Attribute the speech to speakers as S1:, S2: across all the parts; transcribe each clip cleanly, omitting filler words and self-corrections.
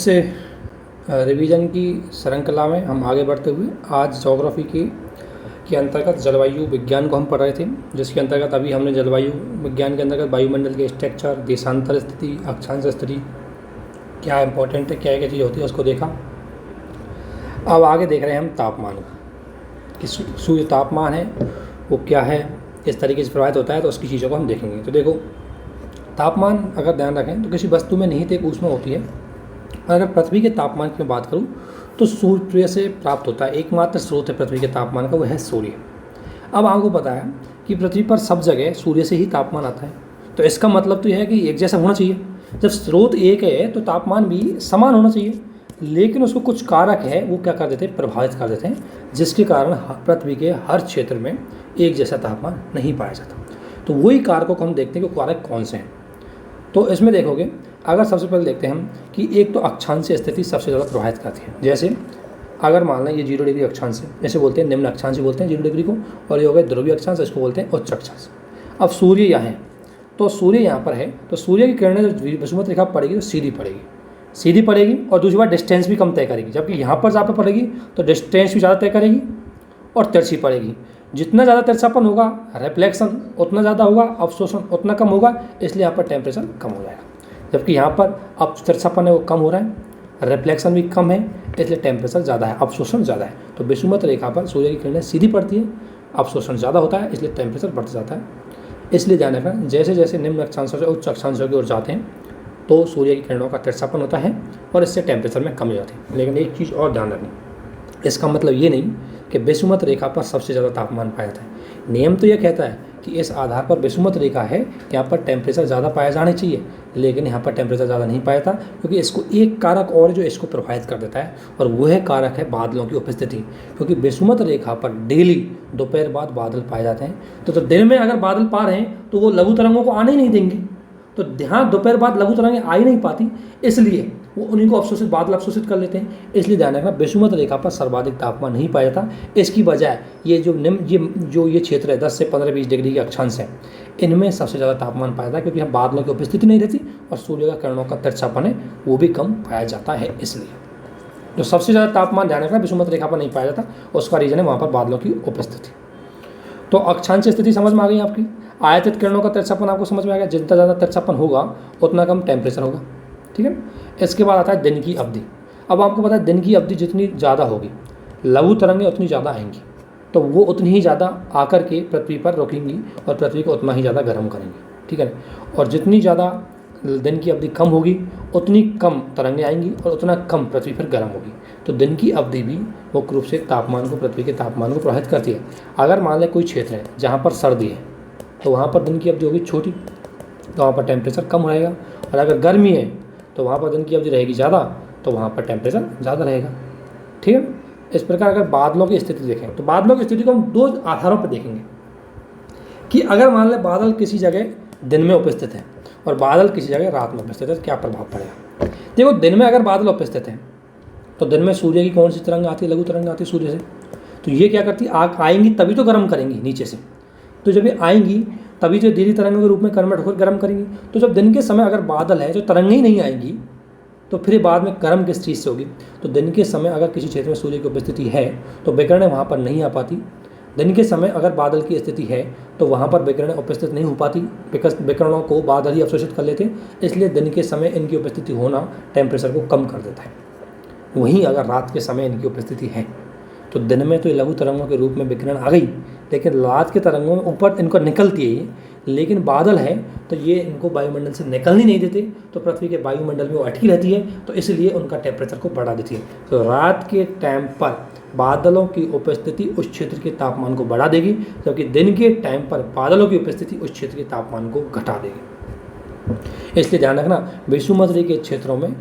S1: इस रिवीजन की श्रृंखला में हम आगे बढ़ते हुए आज ज्योग्राफी के अंतर्गत जलवायु विज्ञान को हम पढ़ रहे थे, जिसके अंतर्गत अभी हमने जलवायु विज्ञान के अंतर्गत वायुमंडल के स्ट्रक्चर, देशांतर स्थिति, अक्षांश स्थिति क्या इंपॉर्टेंट है, क्या क्या चीज़ होती है उसको देखा। अब आगे देख रहे हैं हम तापमान का कि सूर्य तापमान है वो क्या है, किस तरीके से प्रभावित होता है, तो उसकी चीज़ों को हम देखेंगे। तो देखो, तापमान अगर ध्यान रखें तो किसी वस्तु में निहित एक ऊष्मा होती है। अगर पृथ्वी के तापमान की मैं बात करूं तो सूर्य से प्राप्त होता है, एकमात्र स्रोत है पृथ्वी के तापमान का, वो है सूर्य। अब आपको पता है कि पृथ्वी पर सब जगह सूर्य से ही तापमान आता है, तो इसका मतलब तो यह है कि एक जैसा होना चाहिए। जब स्रोत एक है तो तापमान भी समान होना चाहिए, लेकिन उसको कुछ कारक है वो क्या कर देते हैं, प्रभावित कर देते हैं, जिसके कारण पृथ्वी के हर क्षेत्र में एक जैसा तापमान नहीं पाया जाता। तो वही कारकों को हम देखते हैं कि कारक कौन से हैं। तो इसमें देखोगे, अगर सबसे पहले देखते हैं हम कि एक तो अक्षांशीय स्थिति सबसे ज़्यादा प्रभावित करती है। जैसे अगर मान लें ये 0 डिग्री अक्षांश है, जैसे बोलते हैं निम्न अक्षांश बोलते हैं 0 डिग्री को, और ये हो गया ध्रुवीय अक्षांश, इसको बोलते हैं उच्च अक्षांश। अब सूर्य यहाँ है, तो सूर्य यहाँ पर है, तो सूर्य की किरणें जब विषुवत रेखा पड़ेगी तो सीधी पड़ेगी और दूसरी बात डिस्टेंस भी कम तय करेगी। जबकि यहाँ पर जहाँ पर पड़ेगी तो डिस्टेंस भी ज़्यादा तय करेगी और तिरछी पड़ेगी। जितना ज़्यादा तिरछापन होगा रिफ्लेक्शन उतना ज़्यादा होगा, अवशोषण उतना कम होगा, इसलिए यहाँ पर टेम्परेचर कम हो जाएगा। जबकि यहाँ पर अब तिरछापन है वो कम हो रहा है, रिफ्लेक्शन भी कम है, इसलिए टेम्परेचर ज़्यादा है, अवशोषण ज़्यादा है। तो विषुवत रेखा पर सूर्य की किरणें सीधी पड़ती है, अवशोषण ज़्यादा होता है, इसलिए टेम्परेचर बढ़ जाता है। इसलिए ध्यान रखना, जैसे जैसे निम्न अक्षांशों से उच्च अक्षांशों की ओर जाते हैं तो सूर्य की किरणों का तिरछापन होता है और इससे टेम्परेचर में कमी होती है। लेकिन एक चीज़ और ध्यान रखनी, इसका मतलब ये नहीं कि विषुवत रेखा पर सबसे ज़्यादा तापमान पाया जाता है। नियम तो यह कहता है कि इस आधार पर विषुवत रेखा है कि यहाँ पर टेम्परेचर ज़्यादा पाए जाने चाहिए, लेकिन यहाँ पर टेम्परेचर ज़्यादा नहीं पाया जाता, क्योंकि इसको एक कारक और जो इसको प्रभावित कर देता है, और वह कारक है बादलों की उपस्थिति। क्योंकि विषुवत रेखा पर डेली दोपहर बाद बादल पाए जाते हैं, तो दिन में अगर बादल पा रहे हैं तो वो लघु तरंगों को आने ही नहीं देंगे, तो ध्यान दोपहर बाद लघु तरंगें आ ही नहीं पाती, इसलिए वो उन्हीं को अवशोषित बादल अवशोषित कर लेते हैं। इसलिए ध्यान रखना, विषुवत रेखा पर सर्वाधिक तापमान नहीं पाया जाता। इसकी बजाय ये जो क्षेत्र है 10 से 15-20 डिग्री के अक्षांश है, इनमें सबसे ज़्यादा तापमान पाया जाता है, क्योंकि यहाँ बादलों की उपस्थिति नहीं रहती और सूर्य का किरणों का तिरछापन है वो भी कम पाया जाता है। इसलिए जो सबसे ज़्यादा तापमान ध्यान रखना विषुवत रेखा पर नहीं पाया जाता, उसका रीज़न है वहाँ पर बादलों की उपस्थिति। तो अक्षांशीय स्थिति समझ में आ गई आपकी। आयातित किरणों का तिरछापन आपको समझ में आ गया, जितना ज़्यादा तिरछापन होगा उतना कम टेम्परेचर होगा, ठीक है। इसके बाद आता है दिन की अवधि। अब आपको पता है दिन की अवधि जितनी ज़्यादा होगी लघु तरंगें उतनी ज़्यादा आएंगी, तो वो उतनी ही ज़्यादा आकर के पृथ्वी पर रुकेंगी और पृथ्वी को उतना ही ज़्यादा गर्म करेंगी, ठीक है। और जितनी ज़्यादा दिन की अवधि कम होगी उतनी कम तरंगें आएंगी और उतना कम पृथ्वी पर गर्म होगी। तो दिन की अवधि भी मुख्य रूप से तापमान को, पृथ्वी के तापमान को प्रभावित करती है। अगर मान लें कोई क्षेत्र है जहाँ पर सर्दी है तो वहाँ पर दिन की अवधि होगी छोटी, तो वहाँ पर टेम्परेचर कम रहेगा, और अगर गर्मी है तो वहाँ पर दिन की अवधि रहेगी ज़्यादा, तो वहाँ पर टेम्परेचर ज़्यादा रहेगा, ठीक है। इस प्रकार अगर बादलों की स्थिति देखें तो बादलों की स्थिति को हम 2 आधारों पर देखेंगे कि अगर मान लें बादल किसी जगह दिन में उपस्थित है और बादल किसी जगह रात में उपस्थित है तो क्या प्रभाव पड़ेगा। देखो, दिन में अगर बादल उपस्थित हैं तो दिन में सूर्य की कौन सी तरंग आती है, लघु तरंग आती है सूर्य से, तो ये क्या करती है, आग आएंगी तभी तो गर्म करेंगी नीचे से, तो जब ये आएंगी तभी तो धीरे तरंगों के रूप में कन्वर्ट होकर गर्म करेंगी। तो जब दिन के समय अगर बादल है जो तरंगें ही नहीं आएंगी तो फिर बाद में गर्म किस चीज़ से होगी। तो दिन के समय अगर किसी क्षेत्र में सूर्य की उपस्थिति है तो विकिरणें वहाँ पर नहीं आ पाती। दिन के समय अगर बादल की स्थिति है तो वहाँ पर विकिरणें उपस्थित नहीं हो पाती, बिकॉज विकिरणों को बादल ही अवशोषित कर लेते हैं, इसलिए दिन के समय इनकी उपस्थिति होना टेम्परेचर को कम कर देता है। वहीं अगर रात के समय इनकी उपस्थिति है तो दिन में तो ये लघु तरंगों के रूप में विकिरण आ गई, लेकिन रात के तरंगों में ऊपर इनको निकलती है ये, लेकिन बादल है तो ये इनको वायुमंडल से निकलने नहीं देते, तो पृथ्वी के वायुमंडल में वो अटकी रहती है, तो इसलिए उनका टेम्परेचर को बढ़ा देती है। तो रात के टाइम पर बादलों की उपस्थिति उस क्षेत्र के तापमान को बढ़ा देगी, जबकि दिन के टाइम पर बादलों की उपस्थिति उस क्षेत्र के तापमान को घटा देगी। इसलिए ध्यान रखना, विषुवत रेखा के क्षेत्रों में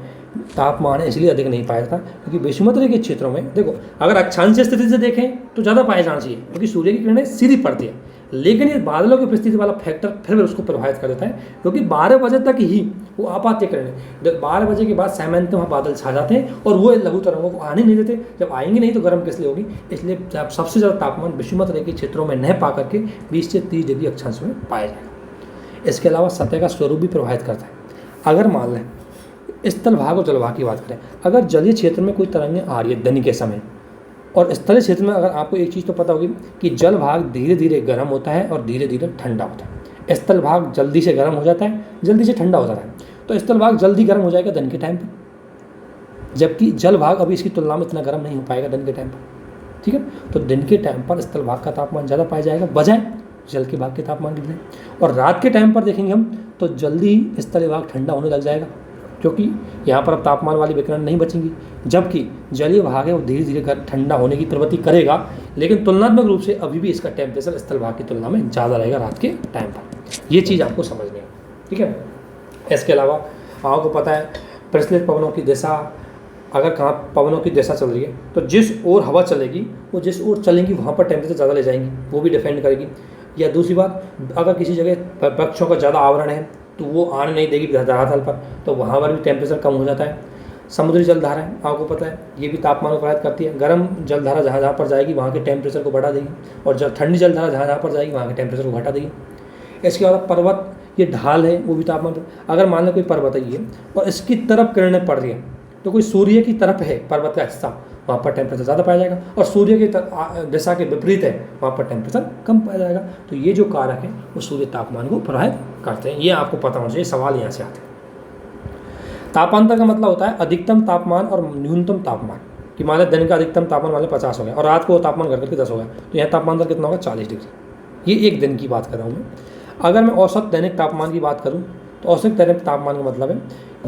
S1: तापमान इसलिए अधिक नहीं पाया जाता क्योंकि विषुवत रेखा के क्षेत्रों में देखो, अगर अक्षांशीय स्थिति से देखें तो ज़्यादा पाया जाना चाहिए क्योंकि सूर्य की किरणें सीधी पड़ती है, लेकिन ये बादलों की उपस्थिति वाला फैक्टर फिर भी उसको प्रभावित कर देता है, क्योंकि 12 बजे तक ही वो आ पाती है किरणें। 12 बजे के बाद सामान्यतः वहाँ बादल छा जाते हैं और वो लघु तरंगों को आने नहीं देते। जब आएंगे नहीं तो गर्म किस लिए होगी, इसलिए सबसे ज़्यादा तापमान विषुवत रेखा के क्षेत्रों में न पा करके 20 से 30 डिग्री अक्षांश में पाया जाएगा। इसके अलावा सतह का स्वरूप भी प्रभावित करता है। अगर मान लें स्थल भाग और जल भाग की बात करें, अगर जलीय क्षेत्र में कोई तरंगें आ रही है दिन के समय, और स्थलीय क्षेत्र में अगर आपको एक चीज़ तो पता होगी कि जल भाग धीरे धीरे गर्म होता है और धीरे धीरे ठंडा होता है। स्थल भाग जल्दी से गर्म हो जाता है, जल्दी से ठंडा हो जाता है। तो स्थल भाग जल्दी गर्म हो जाएगा दिन के टाइम पर, जबकि जल भाग अभी इसकी तुलना में इतना गर्म नहीं हो पाएगा दिन के टाइम पर। ठीक है, तो दिन के टाइम पर स्थल भाग का तापमान ज़्यादा पाया जाएगा बजाय जल के भाग के तापमान के लिए। और रात के टाइम पर देखेंगे हम तो जल्दी स्थलीय भाग ठंडा होने लग जाएगा, क्योंकि यहाँ पर अब तापमान वाली विकिरण नहीं बचेंगी, जबकि जलीय भाग है वो धीरे धीरे ठंडा होने की प्रवृत्ति करेगा, लेकिन तुलनात्मक रूप से अभी भी इसका टेम्परेचर स्थल भाग की तुलना में ज़्यादा रहेगा रात के टाइम पर। ये चीज़ आपको समझनी है। ठीक है, इसके अलावा आपको पता है प्रचलित पवनों की दिशा, अगर कहाँ पवनों की दिशा चल रही है तो जिस ओर हवा चलेगी वो जिस ओर चलेंगी वहाँ पर टेम्परेचर ज़्यादा ले जाएंगी, वो भी डिपेंड करेगी। या दूसरी बात, अगर किसी जगह वृक्षों का ज़्यादा आवरण है तो वो आने नहीं देगी धरातल पर, तो वहाँ पर भी टेम्परेचर कम हो जाता है। समुद्री जलधारा है, आपको पता है ये भी तापमान को प्रभावित करती है। गर्म जलधारा जहाँ जहाँ पर जाएगी वहाँ के टेम्परेचर को बढ़ा देगी, और ठंडी जलधारा जहाँ जहाँ पर जाएगी वहाँ के टेम्परेचर को घटा देगी। इसके बाद पर्वत, ये ढाल है, वो भी तापमान, अगर मान लो कोई पर्वत है ये और इसकी तरफ किरणें पड़ रही है, तो कोई सूर्य की तरफ है पर्वत का हिस्सा, वहाँ पर टेम्परेचर ज़्यादा पाया जाएगा, और सूर्य की दिशा के विपरीत है वहाँ पर टेम्परेचर कम पाया जाएगा। तो ये जो कारक है वो सूर्य तापमान को प्रभावित करते हैं, ये आपको पता होना चाहिए, सवाल यहाँ से आते हैं। तापांतर का मतलब होता है अधिकतम तापमान और न्यूनतम तापमान, कि मान लें दिन का अधिकतम तापमान मान लें 50 हो गया और रात को तापमान घट करके 10 हो गया, तो यहाँ तापांतर कितना होगा 40 डिग्री। ये एक दिन की बात कर रहा हूँ मैं। अगर मैं औसत दैनिक तापमान की बात करूँ तो औसत दैनिक तापमान का मतलब है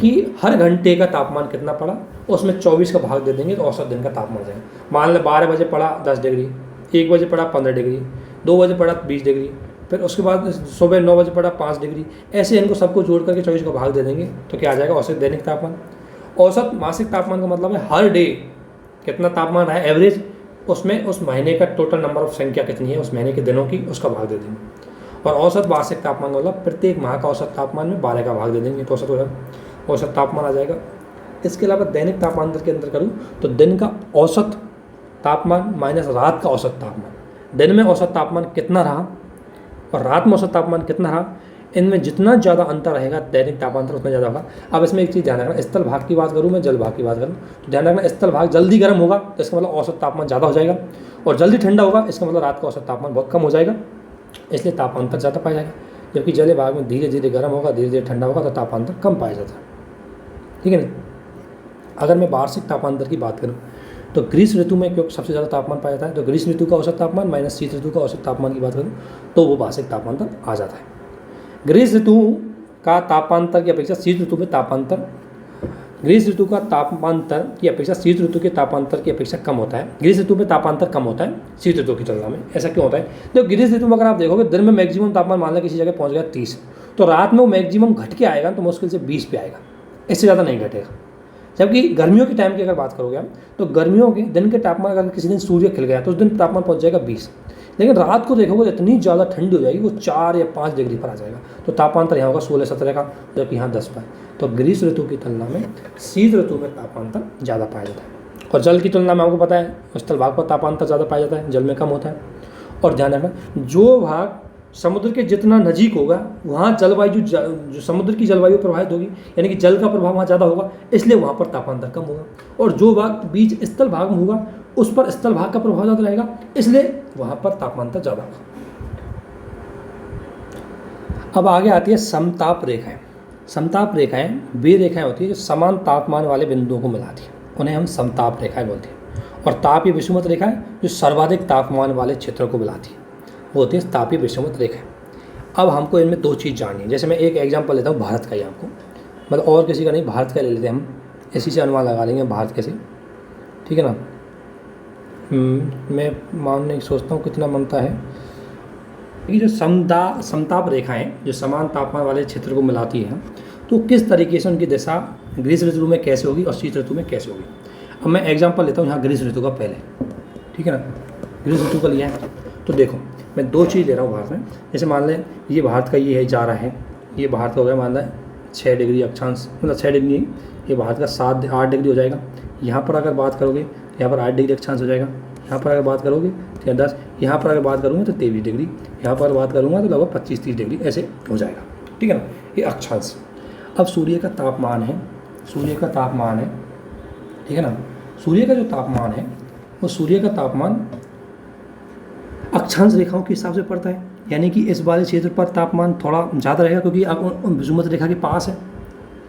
S1: कि हर घंटे का तापमान कितना पड़ा, उसमें 24 का भाग दे देंगे तो औसत दिन का तापमान हो जाएगा। मान लें 12 बजे पड़ा 10 डिग्री, 1 बजे पड़ा 15 डिग्री, 2 बजे पड़ा 20 डिग्री, फिर उसके बाद सुबह 9 बजे पड़ा 5 डिग्री, ऐसे इनको सबको जोड़ करके 24 का भाग दे देंगे तो क्या आ जाएगा औसत दैनिक तापमान। औसत मासिक तापमान का मतलब है हर डे कितना तापमान रहा है एवरेज, उसमें उस महीने का टोटल नंबर ऑफ संख्या कितनी है उस महीने के दिनों की, उसका भाग दे देंगे। और औसत वार्षिक तापमान का मतलब प्रत्येक माह का औसत तापमान में 12 का भाग दे देंगे तो औसत तापमान आ जाएगा। इसके अलावा दैनिक तापांतर के अंदर करूँ तो दिन का औसत तापमान माइनस रात का औसत तापमान, दिन में औसत तापमान कितना रहा और रात में औसत तापमान कितना रहा, इनमें जितना ज़्यादा अंतर रहेगा दैनिक तापांतर उतना ज़्यादा होगा। अब इसमें एक चीज़ ध्यान रखना, स्थल भाग की बात करूँ मैं, जल भाग की बात करूँ तो ध्यान रखना स्थल भाग जल्दी गर्म होगा तो इसका मतलब औसत तापमान ज़्यादा हो जाएगा, और जल्दी ठंडा होगा इसका मतलब रात का औसत तापमान बहुत कम हो जाएगा, इसलिए तापांतर ज़्यादा पाया जाएगा। जबकि जलीय भाग में धीरे धीरे गर्म होगा धीरे धीरे ठंडा होगा तो तापांतर कम पाया जाता है। ठीक है ना। अगर मैं वार्षिक तापांतर की बात करूँ तो ग्रीष्म ऋतु में क्योंकि सबसे ज़्यादा तापमान पाया जाता है, तो ग्रीष्म ऋतु का औसत तापमान माइनस शीत ऋतु का औसत तापमान की बात करूँ तो वो वार्षिक तापांतर आ जाता है। ग्रीष्म ऋतु का तापांतर की अपेक्षा शीत ऋतु में तापांतर, ग्रीष्म ऋतु का तापांतर की अपेक्षा शीत ऋतु के तापांतर की अपेक्षा कम होता है। ग्रीष्म ऋतु में तापांतर कम होता है शीत ऋतु की तुलना में। ऐसा क्यों होता है? तो ग्रीष्म ऋतु में अगर आप देखोगे दिन में मैक्सिमम तापमान मान लें किसी जगह पहुंच गया 30, तो रात में वो मैक्सिमम घट के आएगा तो मुश्किल से 20 पे आएगा, इससे ज़्यादा नहीं घटेगा। जबकि गर्मियों के टाइम की अगर बात करोगे आप तो गर्मियों के दिन के तापमान अगर किसी दिन सूर्य खिल गया तो उस दिन तापमान पहुंच जाएगा 20, लेकिन रात को देखोगे इतनी ज़्यादा ठंडी हो जाएगी वो 4 या 5 डिग्री पर आ जाएगा, तो तापांतर यहाँ होगा 16-17 का, जबकि यहाँ 10 पर। तो ग्रीष्म ऋतु की तुलना में शीत ऋतु में तापांतर ज़्यादा पाया जाता है। और जल की तुलना में आपको पता है स्थल भाग पर तापांतर ज़्यादा पाया जाता है, जल में कम होता है। और ध्यान रखना जो भाग समुद्र के जितना नजीक होगा वहाँ जलवायु जो समुद्र की जलवायु प्रभावित होगी, यानी कि जल का प्रभाव वहाँ ज़्यादा होगा, इसलिए वहाँ पर तापांतर कम होगा। और जो भाग बीच स्थल भाग में होगा उस पर स्थल भाग का प्रभाव ज़्यादा रहेगा, इसलिए वहाँ पर तापांतर ज़्यादा होगा। अब आगे आती है समताप रेखाएं। समताप रेखाएं वे रेखाएं होती है जो समान तापमान वाले बिंदुओं को मिलाती हैं, उन्हें हम समताप रेखाएं बोलते हैं। और तापीय विषुवत रेखाएं जो सर्वाधिक तापमान वाले क्षेत्रों को मिलाती है वो होती है तापीय विषुवत रेखाएं। अब हमको इनमें दो चीज़ जाननी है। जैसे मैं एक एग्जांपल लेता हूँ भारत का ही आपको, मतलब और किसी का नहीं, भारत का ले लेते हैं हम, इसी से अनुमान लगा लेंगे भारत कैसे, ठीक है ना। मैं मानने की सोचता हूँ कितना बनता है। ये जो समताप रेखाएं जो समान तापमान वाले क्षेत्र को मिलाती हैं तो किस तरीके से उनकी दिशा ग्रीष्म ऋतु में कैसे होगी और शीत ऋतु में कैसे होगी। अब मैं एग्जांपल लेता हूँ यहाँ ग्रीष्म ऋतु का पहले, ठीक है ना। ग्रीष्म ऋतु का लिया है तो देखो मैं दो चीज़ ले रहा हूँ भारत में। जैसे मान लें ये भारत का ये है जा रहा है, ये भारत का हो गया मान लें 6 डिग्री अक्षांश, मतलब 6 डिग्री, ये भारत का 7-8 डिग्री हो जाएगा। यहाँ पर अगर बात करोगे यहाँ पर 8 डिग्री अक्षांश हो जाएगा। यहाँ पर अगर बात करोगे तो 10, यहाँ पर अगर बात करूँगा तो 23 डिग्री, यहाँ पर बात करूँगा तो लगभग 25-30 डिग्री ऐसे हो जाएगा, ठीक है ना। ये अक्षांश। अब सूर्य का तापमान है सूर्य का तापमान है, ठीक है ना। सूर्य का जो तापमान है वो सूर्य का तापमान अक्षांश रेखाओं के हिसाब से पड़ता है, यानी कि इस वाले क्षेत्र पर तापमान थोड़ा ज़्यादा रहेगा क्योंकि आप विषुमत रेखा के पास है।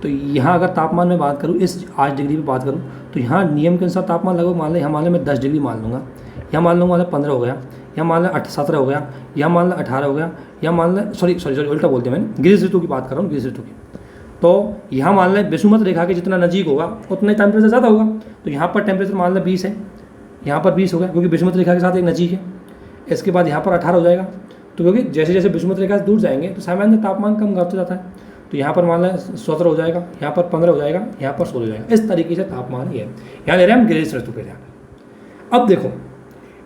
S1: तो यहाँ अगर तापमान में बात करूँ, इस 8 डिग्री पे बात करूँ, तो यहाँ नियम के अनुसार तापमान लगभग मान लें, यहाँ मान लें मैं 10 डिग्री मान लूँगा, यहाँ मान लूँगा 15 हो गया, यहाँ मान लें 17 हो गया, यहाँ मान लें 18 हो गया, यहाँ मान लें सॉरी उल्टा बोलते हैं, मैंने ग्रीष्म ऋतु की बात कर रहा हूँ, ग्रीष्म ऋतु की। तो यहाँ मान लें विषुमत रेखा के जितना नजीक होगा उतना ही टेम्परेचर ज़्यादा होगा। तो यहाँ पर टेम्परेचर मान लें 20 है, यहाँ पर 20 हो गया क्योंकि विषुमत रेखा के साथ एक नजीक है। इसके बाद यहाँ पर 18 हो जाएगा, तो क्योंकि जैसे जैसे विषुमत रेखा से दूर जाएंगे तो सामान्य तापमान कम करता जाता है। तो यहाँ पर मान लें 17 हो जाएगा, यहाँ पर 15 हो जाएगा, यहाँ पर 16 हो जाएगा। इस तरीके से तापमान ये है। यहाँ ले रहे हैं हम ग्रीष्म ऋतु पे ध्यान। अब देखो,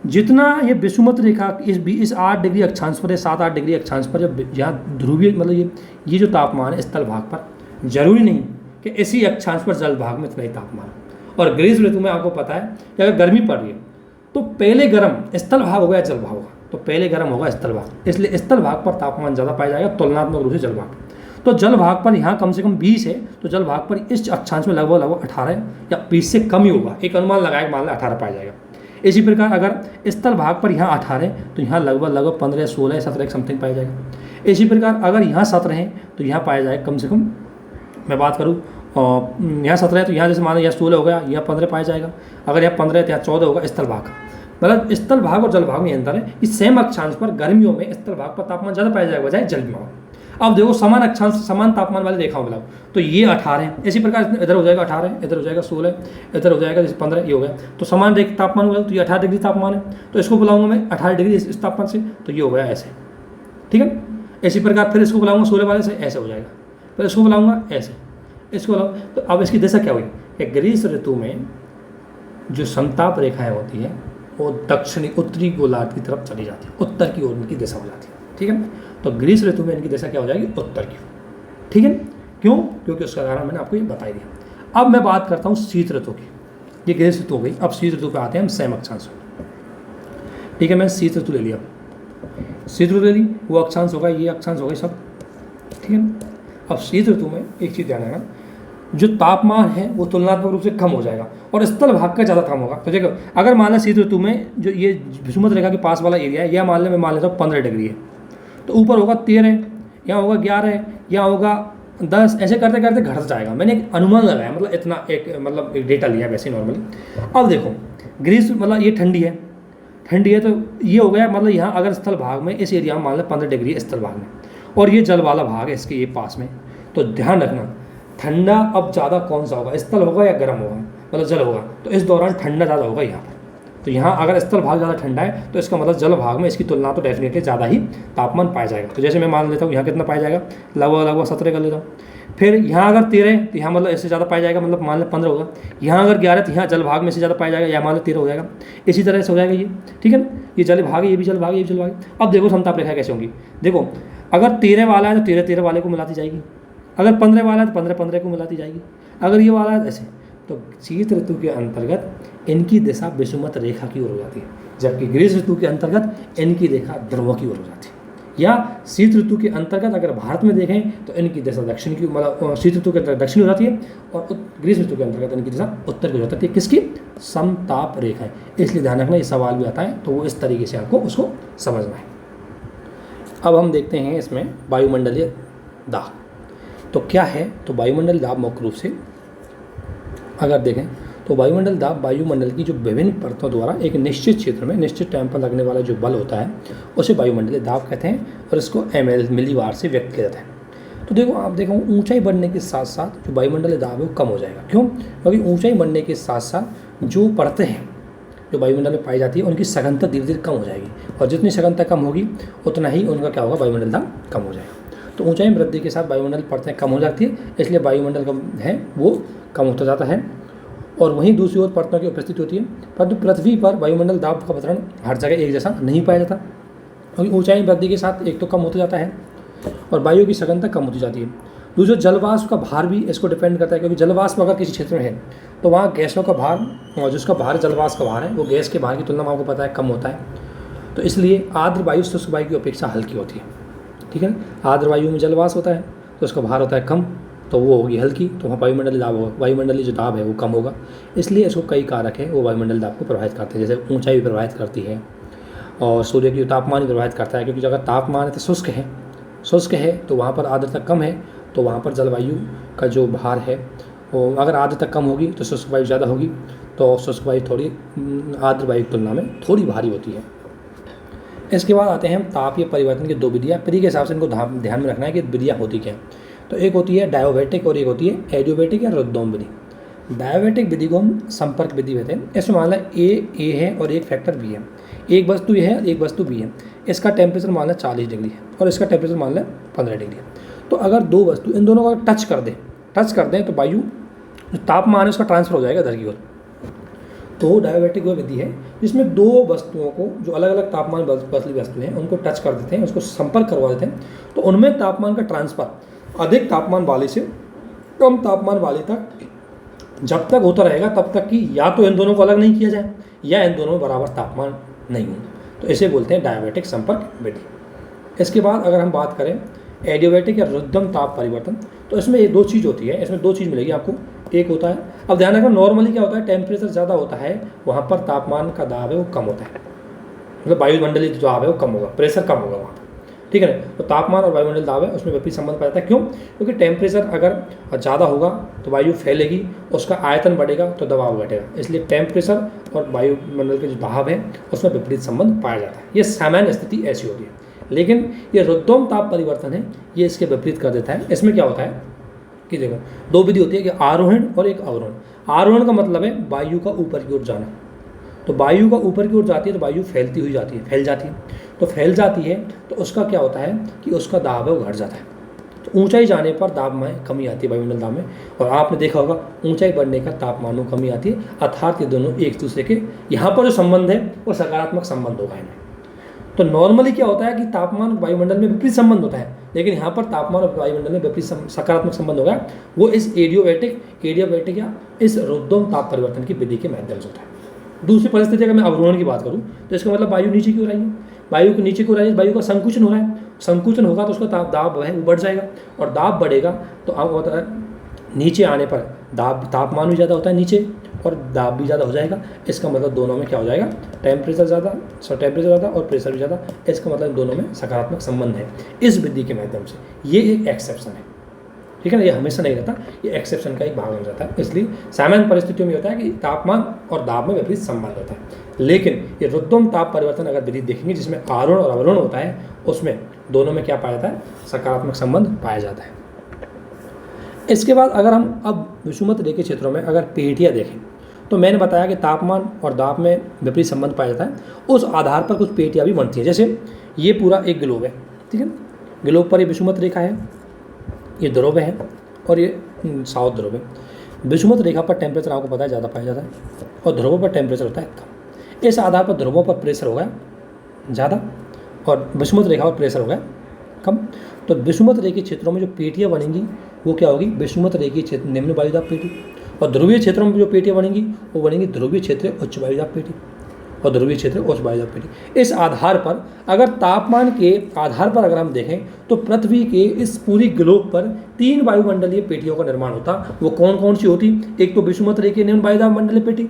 S1: जितना ये विषुमत रेखा इस 8 डिग्री अक्षांश पर, 7-8 डिग्री अक्षांश पर, जब यहाँ ध्रुवीय मतलब ये जो तापमान है स्थल भाग पर, जरूरी नहीं कि इसी अक्षांश पर जल भाग में इतना ही तापमान। और ग्रीष्म ऋतु में आपको पता है कि अगर गर्मी पड़ रही है तो पहले गर्म स्थल भाग होगा या जल भाग होगा, तो पहले गर्म होगा स्थल भाग, इसलिए स्थल भाग पर तापमान ज़्यादा पाया जाएगा तुलनात्मक रूप से जल भाग। तो जल भाग पर यहाँ कम से कम 20 है, तो जल भाग पर इस अक्षांश में लगभग 18 या 20 से कम ही होगा, एक अनुमान लगाया मान लें 18 पाया जाएगा। इसी प्रकार अगर स्थल भाग पर यहाँ 18 है तो यहाँ लगभग 15, 16, 17 समथिंग पाया जाएगा। इसी प्रकार अगर यहाँ 17 है तो यहाँ पाया जाएगा कम से कम, मैं बात करूँ यहाँ 17 है तो यहाँ जैसे मान लो यहाँ 16 हो गया, यहाँ 15 पाया जाएगा। अगर यहाँ 15 है तो यहाँ 14 होगा स्थल भाग। मतलब स्थल भाग और जल भाग में अंतर है। इस सेम अक्षांश पर गर्मियों में स्थल भाग पर तापमान ज़्यादा पाया जाएगा बजाय जल भाग। अब देखो समान अक्षांश समान तापमान वाली रेखाओं मिलाओ, तो ये 18 है, इसी प्रकार इधर हो जाएगा 18, इधर हो जाएगा 16, इधर हो जाएगा जैसे 15, ये हो गया। तो समान तापमान हुआ तो ये 18 डिग्री तापमान है, तो इसको बुलाऊंगा मैं 18 डिग्री इस तापमान से, तो ये हो गया ऐसे, ठीक है। इसी प्रकार फिर इसको बुलाऊंगा 16 वाले से, ऐसे हो जाएगा। फिर इसको बुलाऊंगा ऐसे, इसको बुलाऊँ, तो अब इसकी दिशा क्या हुई कि ग्रीष्म ऋतु में जो समताप रेखाएँ होती हैं वो दक्षिणी उत्तरी गोलार्ध की तरफ चली जाती है, उत्तर की ओर इनकी दिशा हो जाती है, ठीक है। तो ग्रीष्म ऋतु में इनकी दिशा क्या हो जाएगी, उत्तर की, ठीक है। क्यों? क्योंकि उसका कारण मैंने आपको ये बता दिया। अब मैं बात करता हूँ शीत ऋतु की। ये ग्रीष्म ऋतु हो गई, अब शीत ऋतु पे आते हैं हम सेम अक्षांश, ठीक है। मैं शीत ऋतु ले लिया, शीत ऋतु ले ली, वो अक्षांश होगा, ये अक्षांश हो गए सब, ठीक है। अब शीत ऋतु में एक चीज़ ध्यान रखना, जो तापमान है वो तुलनात्मक रूप से कम हो जाएगा और स्थल भाग का ज़्यादा कम होगा। तो देखो अगर मान लें शीत ऋतु में जो ये विषुमत रेखा के पास वाला एरिया है, यह मान लें मैं मान लेता हूँ 15 डिग्री है, तो ऊपर होगा 13, यहाँ होगा 11, यहाँ होगा 10, ऐसे करते करते घट जाएगा। मैंने एक अनुमान लगाया, मतलब इतना एक डेटा लिया वैसे नॉर्मली। अब देखो ग्रीष्म मतलब ये ठंडी है तो ये हो गया, मतलब यहाँ अगर स्थल भाग में इस एरिया में मान लें 15 डिग्री स्थल भाग में, और ये जल वाला भाग है इसके ये पास में, तो ध्यान रखना ठंडा अब ज़्यादा कौन सा होगा, स्थल होगा या गर्म होगा, मतलब जल होगा। तो इस दौरान ठंडा ज़्यादा होगा यहाँ पर। तो यहाँ अगर स्थल भाग ज़्यादा ठंडा है तो इसका मतलब जल भाग में इसकी तुलना तो डेफिनेटली ज़्यादा ही तापमान पाया जाएगा। तो जैसे मैं मान लेता हूँ यहाँ कितना पाया जाएगा, लगभग 17 कर लेता हूँ। फिर यहाँ अगर 13 है तो यहाँ मतलब इससे ज़्यादा पाया जाएगा, मतलब मान लें 15 होगा। यहाँ अगर 11 तो यहाँ जल भाग में से ज़्यादा पाया जाएगा, या मान लें 13 हो जाएगा। इसी तरह से हो जाएगा ये, ठीक है ना। ये जल भाग है, ये भी जल भाग है, ये भी जल भाग है। अब देखो समताप रेखा कैसे होंगी। देखो अगर 13 वाला है तो 13 वाले को मिलाती जाएगी, अगर 15 वाला है तो 15 को मिलाती जाएगी, अगर ये वाला है ऐसे। तो शीत ऋतु के अंतर्गत इनकी दिशा विषुमत रेखा की ओर हो जाती है, जबकि ग्रीष्म ऋतु के अंतर्गत इनकी रेखा ध्रुव की ओर हो जाती है। या शीत ऋतु के अंतर्गत अगर भारत में देखें तो इनकी दिशा दक्षिण की, मतलब शीत ऋतु के अंतर्गत दक्षिण हो जाती है, और ग्रीष्म ऋतु के अंतर्गत इनकी दिशा उत्तर की हो जाती है। किसकी? समताप रेखाएं। इसलिए ध्यान रखना, ये सवाल भी आता है तो वो इस तरीके से आपको उसको समझना है। अब हम देखते हैं इसमें वायुमंडलीय दाब। तो क्या है, तो वायुमंडल दाब मुख्य रूप से अगर देखें तो वायुमंडल दाब वायुमंडल की जो विभिन्न परतों द्वारा एक निश्चित क्षेत्र में निश्चित टाइम पर लगने वाला जो बल होता है उसे वायुमंडलीय दाब कहते हैं, और इसको ml मिलीबार से व्यक्त किया जाता है। तो देखो आप देखो ऊंचाई बढ़ने के साथ साथ जो वायुमंडलीय दाब है वो कम हो जाएगा। क्यों? क्योंकि ऊंचाई बढ़ने के साथ साथ जो परतें हैं जो वायुमंडल में पाई जाती है उनकी सघनता धीरे धीरे कम हो जाएगी, और जितनी सघनता कम होगी उतना ही उनका क्या होगा, वायुमंडल दाब कम हो जाएगा। तो ऊंचाई में वृद्धि के साथ वायुमंडल परतें कम हो जाती है, इसलिए वायुमंडल का है वो कम होता जाता है, और वहीं दूसरी ओर परतों की उपस्थिति होती है। परंतु पृथ्वी पर वायुमंडल दाब का वितरण हर जगह एक जैसा नहीं पाया जाता, क्योंकि ऊंचाई में वृद्धि के साथ एक तो कम होता जाता है और वायु की सघनता कम होती जाती है। दूसरा जलवाष्प का भार भी इसको डिपेंड करता है, क्योंकि जलवाष्प अगर किसी क्षेत्र में है तो वहाँ गैसों का भार, और जिसका भार जलवाष्प का भार है वो गैस के भार की तुलना में आपको पता है कम होता है। तो इसलिए आर्द्र वायु शुष्क वायु की अपेक्षा हल्की होती है, ठीक है ना। आर्द्र वायु में जलवाष्प होता है तो उसका भार होता है कम, तो वो होगी हल्की, तो वहाँ वायुमंडलीय दाब होगा, वायुमंडलीय जो दाब है वो कम होगा। इसलिए इसको कई कारक है वो वायुमंडलीय दाब को प्रभावित करते हैं, जैसे ऊंचाई भी प्रभावित करती है और सूर्य की तापमान भी प्रभावित करता है, क्योंकि अगर तापमान है तो शुष्क है तो वहाँ पर आर्द्रता कम है, तो वहाँ पर जलवायु का जो भार है वो, अगर आर्द्रता कम होगी तो शुष्क वायु ज़्यादा होगी, तो शुष्क वायु थोड़ी आर्द्र वायु की तुलना में थोड़ी भारी होती है। इसके बाद आते हैं हम तापीय परिवर्तन की दो विधियाँ। विधि के हिसाब से इनको ध्यान में रखना है कि विधियाँ होती क्या हैं। तो एक होती है डायोबैटिक और एक होती है एडियोबैटिक या रुद्धोम विधि। डायोबैटिक विधि को हम संपर्क विधि कहते हैं। इसमें मान लो ए है और एक फैक्टर बी है, एक वस्तु ए है एक वस्तु बी है, इसका टेम्परेचर मान लो 40 डिग्री है और इसका टेम्परेचर मान लो 15 डिग्री है। तो अगर दो वस्तु इन दोनों को टच कर दें तो वायु जो तापमान है उसका ट्रांसफर हो जाएगा इधर की ओर। तो डायोबैटिक वह विधि है जिसमें दो वस्तुओं को जो अलग अलग तापमान वाली वस्तु हैं उनको टच कर देते हैं, उसको संपर्क करवा देते हैं, तो उनमें तापमान का ट्रांसफर अधिक तापमान वाले से कम तापमान वाले तक जब तक होता रहेगा तब तक कि या तो इन दोनों को अलग नहीं किया जाए या इन दोनों में बराबर तापमान नहीं हो, तो इसे बोलते हैं डायोबैटिक संपर्क विधि। इसके बाद अगर हम बात करें एडियोबैटिक या रुद्धम ताप परिवर्तन, तो इसमें ये दो चीज़ होती है, इसमें दो चीज़ मिलेगी आपको। एक होता है, अब ध्यान रखना नॉर्मली क्या होता है, टेम्परेचर ज़्यादा होता है वहाँ पर तापमान का दाब है वो कम होता है, मतलब वायुमंडलीय दाब है वो कम होगा, प्रेशर कम होगा वहाँ, ठीक है ना। तो तापमान और वायुमंडलीय दाब है उसमें विपरीत संबंध पाया जाता है। क्यों? क्योंकि टेम्परेचर अगर ज़्यादा होगा तो वायु फैलेगी, उसका आयतन बढ़ेगा तो दबाव घटेगा, इसलिए टेम्परेचर और वायुमंडल के जो दाब है उसमें विपरीत संबंध पाया जाता है। ये सामान्य स्थिति ऐसी होती है, लेकिन ये रुद्धोम ताप परिवर्तन है ये इसके विपरीत कर देता है। इसमें क्या होता है कि देखो दो विधि होती है कि आरोहण और एक अवरोहण। आरोहण का मतलब है वायु का ऊपर की ओर जाना, तो वायु का ऊपर की ओर जाती है तो वायु फैलती हुई जाती है, फैल जाती है तो उसका क्या होता है कि उसका दाब है वो घट जाता है। तो ऊंचाई जाने पर दाब में कमी आती है, वायुमंडल दाब में, और आपने देखा होगा ऊंचाई बढ़ने का तापमान में कमी आती है, अर्थात ये दोनों एक दूसरे के यहाँ पर जो संबंध है वो सकारात्मक संबंध होगा इनमें। तो नॉर्मली क्या होता है कि तापमान वायुमंडल में विपरीत संबंध होता है, लेकिन यहाँ पर तापमान और वायुमंडल में विपरीत सकारात्मक संबंध होगा, वो इस एडियोबैटिक या इस रुद्धोम ताप परिवर्तन की विधि के माध्यम से होता है। दूसरी परिस्थिति अगर मैं अवरोहण की बात करूँ तो इसका मतलब वायु नीचे की ओर आई है, वायु के नीचे की ओर आई है, वायु का संकुचन हो रहा है, संकुचन होगा तो उसका दाब है वो बढ़ जाएगा, और दाब बढ़ेगा तो अब होता है नीचे आने पर तापमान भी ज़्यादा होता है नीचे और दाब भी ज़्यादा हो जाएगा। इसका मतलब दोनों में क्या हो जाएगा, टेम्परेचर ज़्यादा और प्रेशर भी ज़्यादा, इसका मतलब दोनों में सकारात्मक संबंध है इस विधि के माध्यम से। ये एक एक्सेप्शन है, ठीक है ना, ये हमेशा नहीं रहता, ये एक्सेप्शन का एक भाग बन जाता है। इसलिए सामान्य परिस्थितियों में होता है कि तापमान और दाब में विपरीत संबंध होता है, लेकिन ये रुद्धोम ताप परिवर्तन अगर विधि देखेंगे जिसमें आरोहण और अवरोहण होता है उसमें दोनों में क्या पाया जाता है, सकारात्मक संबंध पाया जाता है। इसके बाद अगर हम अब विषुमत रेखीय क्षेत्रों में अगर पेटियाँ देखें तो मैंने बताया कि तापमान और दाब में विपरीत संबंध पाया जाता है, उस आधार पर कुछ पेटियाँ भी बनती हैं। जैसे ये पूरा एक ग्लोब है, ठीक है, ग्लोब पर ये विषुमत रेखा है, ये ध्रुव है और ये साउथ ध्रुव है। विषुमत रेखा पर टेम्परेचर आपको पता है ज़्यादा पाया जाता है और ध्रुवों पर टेम्परेचर होता है कम। इस आधार पर ध्रुवों पर प्रेशर होगा ज़्यादा और विषुमत रेखा पर प्रेशर होगा कम। तो विषुमत रेखीय क्षेत्रों में जो पेटियाँ बनेंगी वो क्या होगी, विषुमत रेखीय क्षेत्र निम्न वायुदाब पेटी, और ध्रुवीय क्षेत्रों में जो पेटियाँ बनेंगी वो बनेंगी ध्रुवीय क्षेत्र उच्च वायुदाब पेटी और ध्रुवीय क्षेत्र उच्च वायुदाब पेटी। इस आधार पर अगर तापमान के आधार पर अगर हम देखें तो पृथ्वी के इस पूरी ग्लोब पर 3 वायुमंडलीय पेटियों का निर्माण होता। वो कौन कौन सी होती, एक तो विषुमत रेखीय निम्न वायुदाब मंडलीय पेटी,